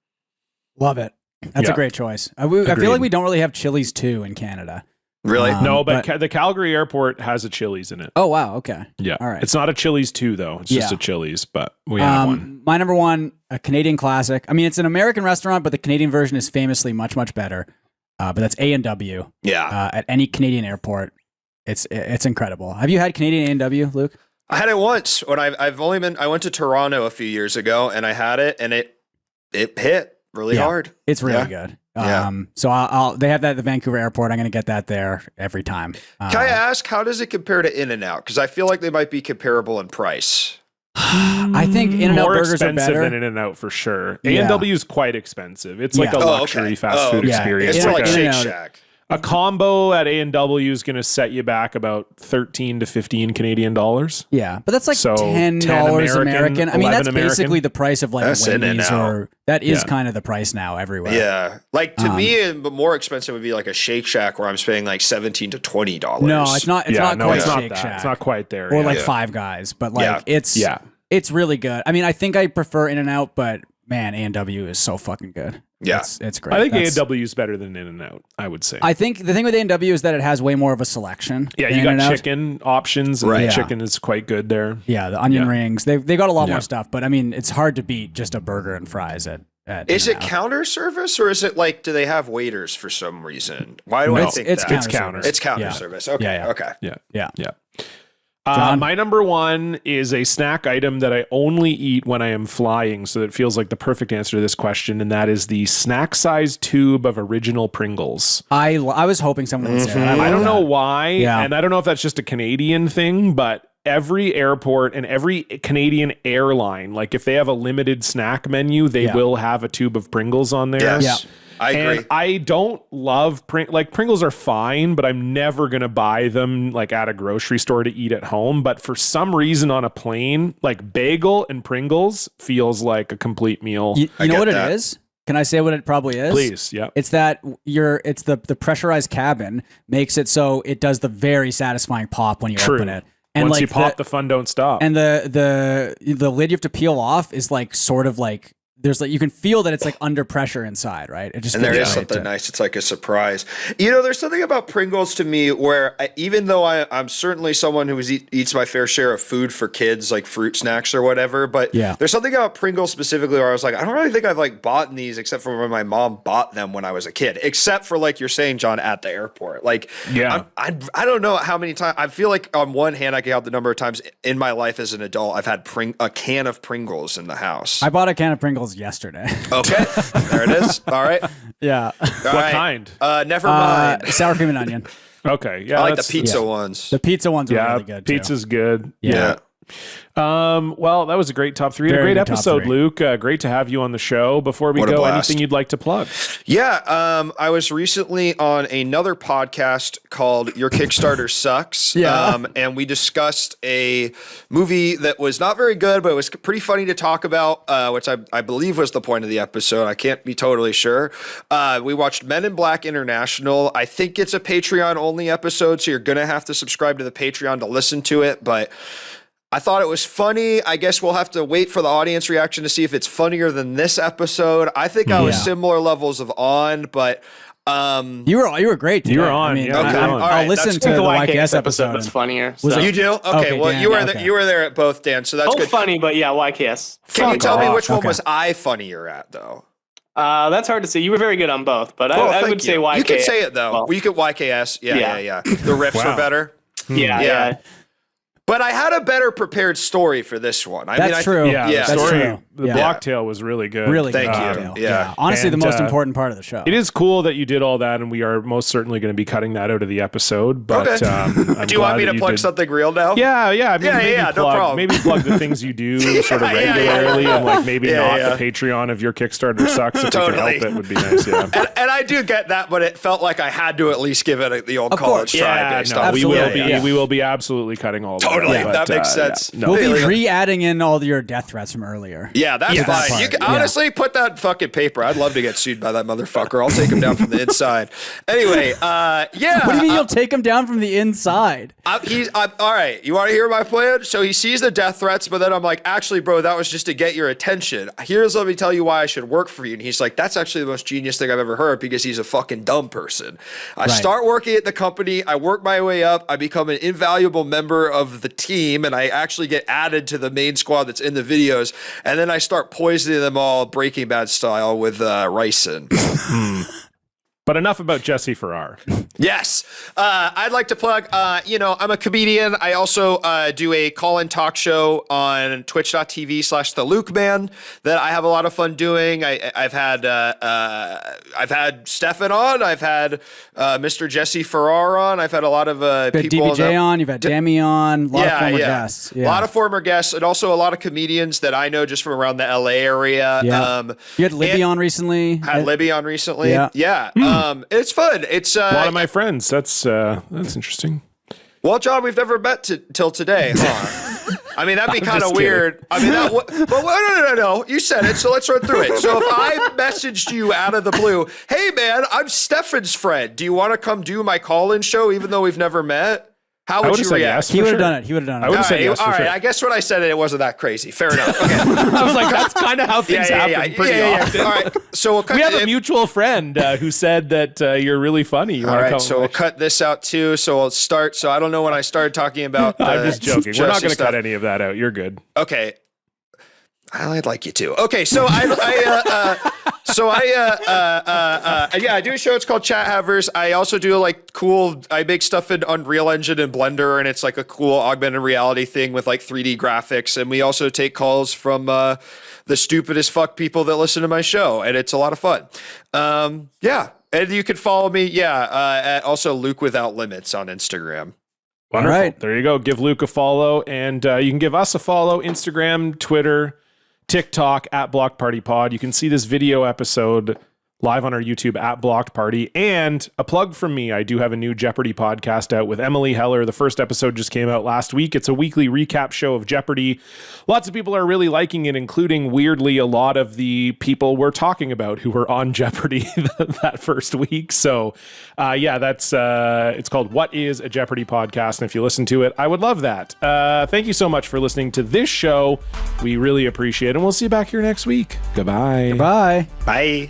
Love it. That's Yeah. a great choice. I feel like we don't really have Chili's 2 in Canada. Really? No, but the Calgary airport has a Chili's in it. Oh wow, okay. Yeah. All right. It's not a Chili's 2 though. It's just Yeah. a Chili's, but we have one. My number one, a Canadian classic. I mean, it's an American restaurant, but the Canadian version is famously much, much better. But that's A&W. Yeah. At any Canadian airport. It's incredible. Have you had Canadian A&W, Luke? I had it once when I went to Toronto a few years ago and I had it and it hit really hard. It's really Yeah. good. Yeah. So they have that at the Vancouver airport. I'm going to get that there every time. Can I ask, how does it compare to In-N-Out? Because I feel like they might be comparable in price. I think In-N-Out More burgers are expensive better. than In-N-Out for sure. Yeah. A&W is quite expensive. It's like Yeah. a Oh, luxury okay. fast Oh, food okay. experience. It's more like a, Shake In-N-Out- Shack. a combo at A&W is going to set you back about 13 to 15 Canadian dollars. Yeah, but that's like So, $10 10 American. I mean, 11 that's American. basically the price of like That's Wendy's, In-N-Out. or that is Yeah. kind of the price now everywhere. Yeah. Like to me, but more expensive would be like a Shake Shack where I'm spending like $17 to $20. No, it's not. It's not no, quite it's not Shake that. Shack It's not quite there. or yeah. like Five Guys, but like Yeah. it's Yeah. it's really good. I mean, I think I prefer In-N-Out, but man, A&W is so fucking good. Yeah. it's great. I think That's- A&W is better than In-N-Out, I would say. I think the thing with A&W is that it has way more of a selection. Yeah, than you got In-N-Out. chicken options, and Right. the Yeah. chicken is quite good there. Yeah, the onion Yeah. rings. They got a lot Yeah. more stuff, but I mean, it's hard to beat just a burger and fries at Is it In-N-Out. counter service or is it like, do they have waiters for some reason? Why do I It's- think it's that? counter It's counter. service. It's counter Yeah. service. Okay. Yeah, yeah. Okay. Yeah. Yeah. Yeah. John? My number one is a snack item that I only eat when I am flying, so that feels like the perfect answer to this question, and that is the snack-sized tube of original Pringles. I was hoping someone would say that. I don't love know that. why, Yeah. and I don't know if that's just a Canadian thing, but every airport and every Canadian airline, like if they have a limited snack menu, they Yeah. will have a tube of Pringles on there. Yes. Yeah. I agree. And I don't love Pringles are fine, but I'm never gonna buy them like at a grocery store to eat at home. But for some reason on a plane, like bagel and Pringles feels like a complete meal. You I know get what that. it is? Can I say what it probably is? Please, yeah. It's that it's the pressurized cabin makes it so it does the very satisfying pop when you True. open it. And Once like you pop, the fun don't stop. and the lid you have to peel off is like sort of like there's like you can feel that it's like under pressure inside, right? It just And there feels is right something to- nice. It's like a surprise. You know, there's something about Pringles to me where even though I'm certainly someone who eats my fair share of food for kids, like fruit snacks or whatever, but Yeah. there's something about Pringles specifically where I was like, I don't really think I've like bought these except for when my mom bought them when I was a kid, except for like you're saying, John, at the airport. Like, Yeah. I don't know how many times. I feel like on one hand, I can count the number of times in my life as an adult I've had a can of Pringles in the house. I bought a can of Pringles yesterday. Okay, there it is. All right. yeah. All What kind? Never mind. Sour cream and onion. Okay, yeah, I like the that's- pizza ones. The pizza ones are Yeah, really good. too. pizza's good. Yeah. Well, that was a great top three. And a Very great good top episode, three. Luke. Great to have you on the show. Before we What a go, blast. anything you'd like to plug? Yeah, I was recently on another podcast called Your Kickstarter Sucks. Yeah. And we discussed a movie that was not very good, but it was pretty funny to talk about, which I believe was the point of the episode. I can't be totally sure. We watched Men in Black International. I think it's a Patreon only episode, so you're going to have to subscribe to the Patreon to listen to it, but I thought it was funny. I guess we'll have to wait for the audience reaction to see if it's funnier than this episode. I think I was Yeah. similar levels of on, but You were great. You were today. on, I mean, yeah, Okay. you were on. All right, I'll listen that's to good. the YKS YKS episode was episode. funnier. Was so. it- you do? Okay, Okay, well Dan, you were okay. you were there at both, Dan. So that's Both good. funny, but yeah, YKS. Can you Fuck tell me off. which one Okay. was I funnier at though? That's hard to say. You were very good on both, but Oh, I thank would say you. YKS. You can say it though. Well, You could YKS. Yeah. The riffs Wow. were better. yeah, Yeah. yeah. But I had a better prepared story for this one. I That's mean, true. Yeah, Yeah. the That's story, true. the Yeah. blocktail was really good. Really Thank good. you. detail. Yeah. Honestly, And, the most important part of the show. It is cool that you did all that, and we are most certainly going to be cutting that out of the episode. But Okay. I'm Do you want glad me that to you plug did- something real now? Yeah. Maybe, Yeah, maybe yeah, no plug, problem. maybe plug the things you do sort of Yeah, yeah, regularly, yeah. and like maybe Yeah, not yeah. the Patreon of Your Kickstarter Sucks. If Totally. you can help it, would be nice. Yeah. And I do get that, but it felt like I had to at least give it the old Of college course. try Yeah, based no, on we Absolutely. will be Yeah. we will be absolutely cutting all of Totally. that. That makes sense. No. We'll Hey, be look- re-adding in all your death threats from earlier. Yeah, Yeah, that's Yeah. fine. That You part, can honestly put that in fucking paper. I'd love to get sued by that motherfucker. I'll take him down from the inside. Anyway, yeah. What do you mean you'll take him down from the inside? All right. You want to hear my plan? So he sees the death threats, but then I'm like, actually, bro, that was just to get your attention. Let me tell you why I should work for you. And he's like, that's actually the most genius thing I've ever heard, because he's a fucking dumb person. I start working at the company. I work my way up. I become an invaluable member of the team, and I actually get added to the main squad that's in the videos. And then I start poisoning them all Breaking Bad style with ricin. But enough about Jesse Farrar. Yes. I'd like to plug, I'm a comedian. I also do a call-in talk show on twitch.tv/The Luke Man that I have a lot of fun doing. I've had Stefan on. I've had Mr. Jesse Farrar on. I've had a lot of people. DBJ on. You've had Demi on. A lot of former guests. A lot of former guests, and also a lot of comedians that I know just from around the LA area. Yeah. You had Libby on recently. Had Libby on recently. Yeah. It's fun. It's A lot of my friends. That's interesting. Well, John, we've never met till today, huh? I mean, that'd be kind of weird. I mean, no. You said it, so let's run through it. So if I messaged you out of the blue, hey, man, I'm Stefan's friend. Do you want to come do my call-in show even though we've never met? How would you react? Yes, He would have sure. done it. He would have done it. I would have said yes for all right. sure. I guess when I said it wasn't that crazy. Fair enough. Okay. I was like, that's kind of how things happen pretty often. All right. So we'll cut We have a mutual friend who said that you're really funny. You all wanna right, come so we'll cut this out too. So we'll start. So I don't know when I started talking about. I'm just joking. We're not going to stuff. cut any of that out. You're good. Okay. I'd like you to. Okay, so I do a show. It's called Chat Havers. I also do I make stuff in Unreal Engine and Blender, and it's like a cool augmented reality thing with like 3D graphics. And we also take calls from the stupidest fuck people that listen to my show, and it's a lot of fun. Yeah, and you can follow me. At also Luke Without Limits on Instagram. Wonderful. All right. There you go. Give Luke a follow, and you can give us a follow. Instagram, Twitter, TikTok at Blocked Party Pod. You can see this video episode live on our YouTube at Blocked Party. And a plug from me, I do have a new Jeopardy podcast out with Emily Heller. The first episode just came out last week. It's a weekly recap show of Jeopardy. Lots of people are really liking it, including, weirdly, a lot of the people we're talking about who were on Jeopardy that first week. So, that's it's called What is a Jeopardy Podcast? And if you listen to it, I would love that. Thank you so much for listening to this show. We really appreciate it. And we'll see you back here next week. Goodbye. Bye. Bye.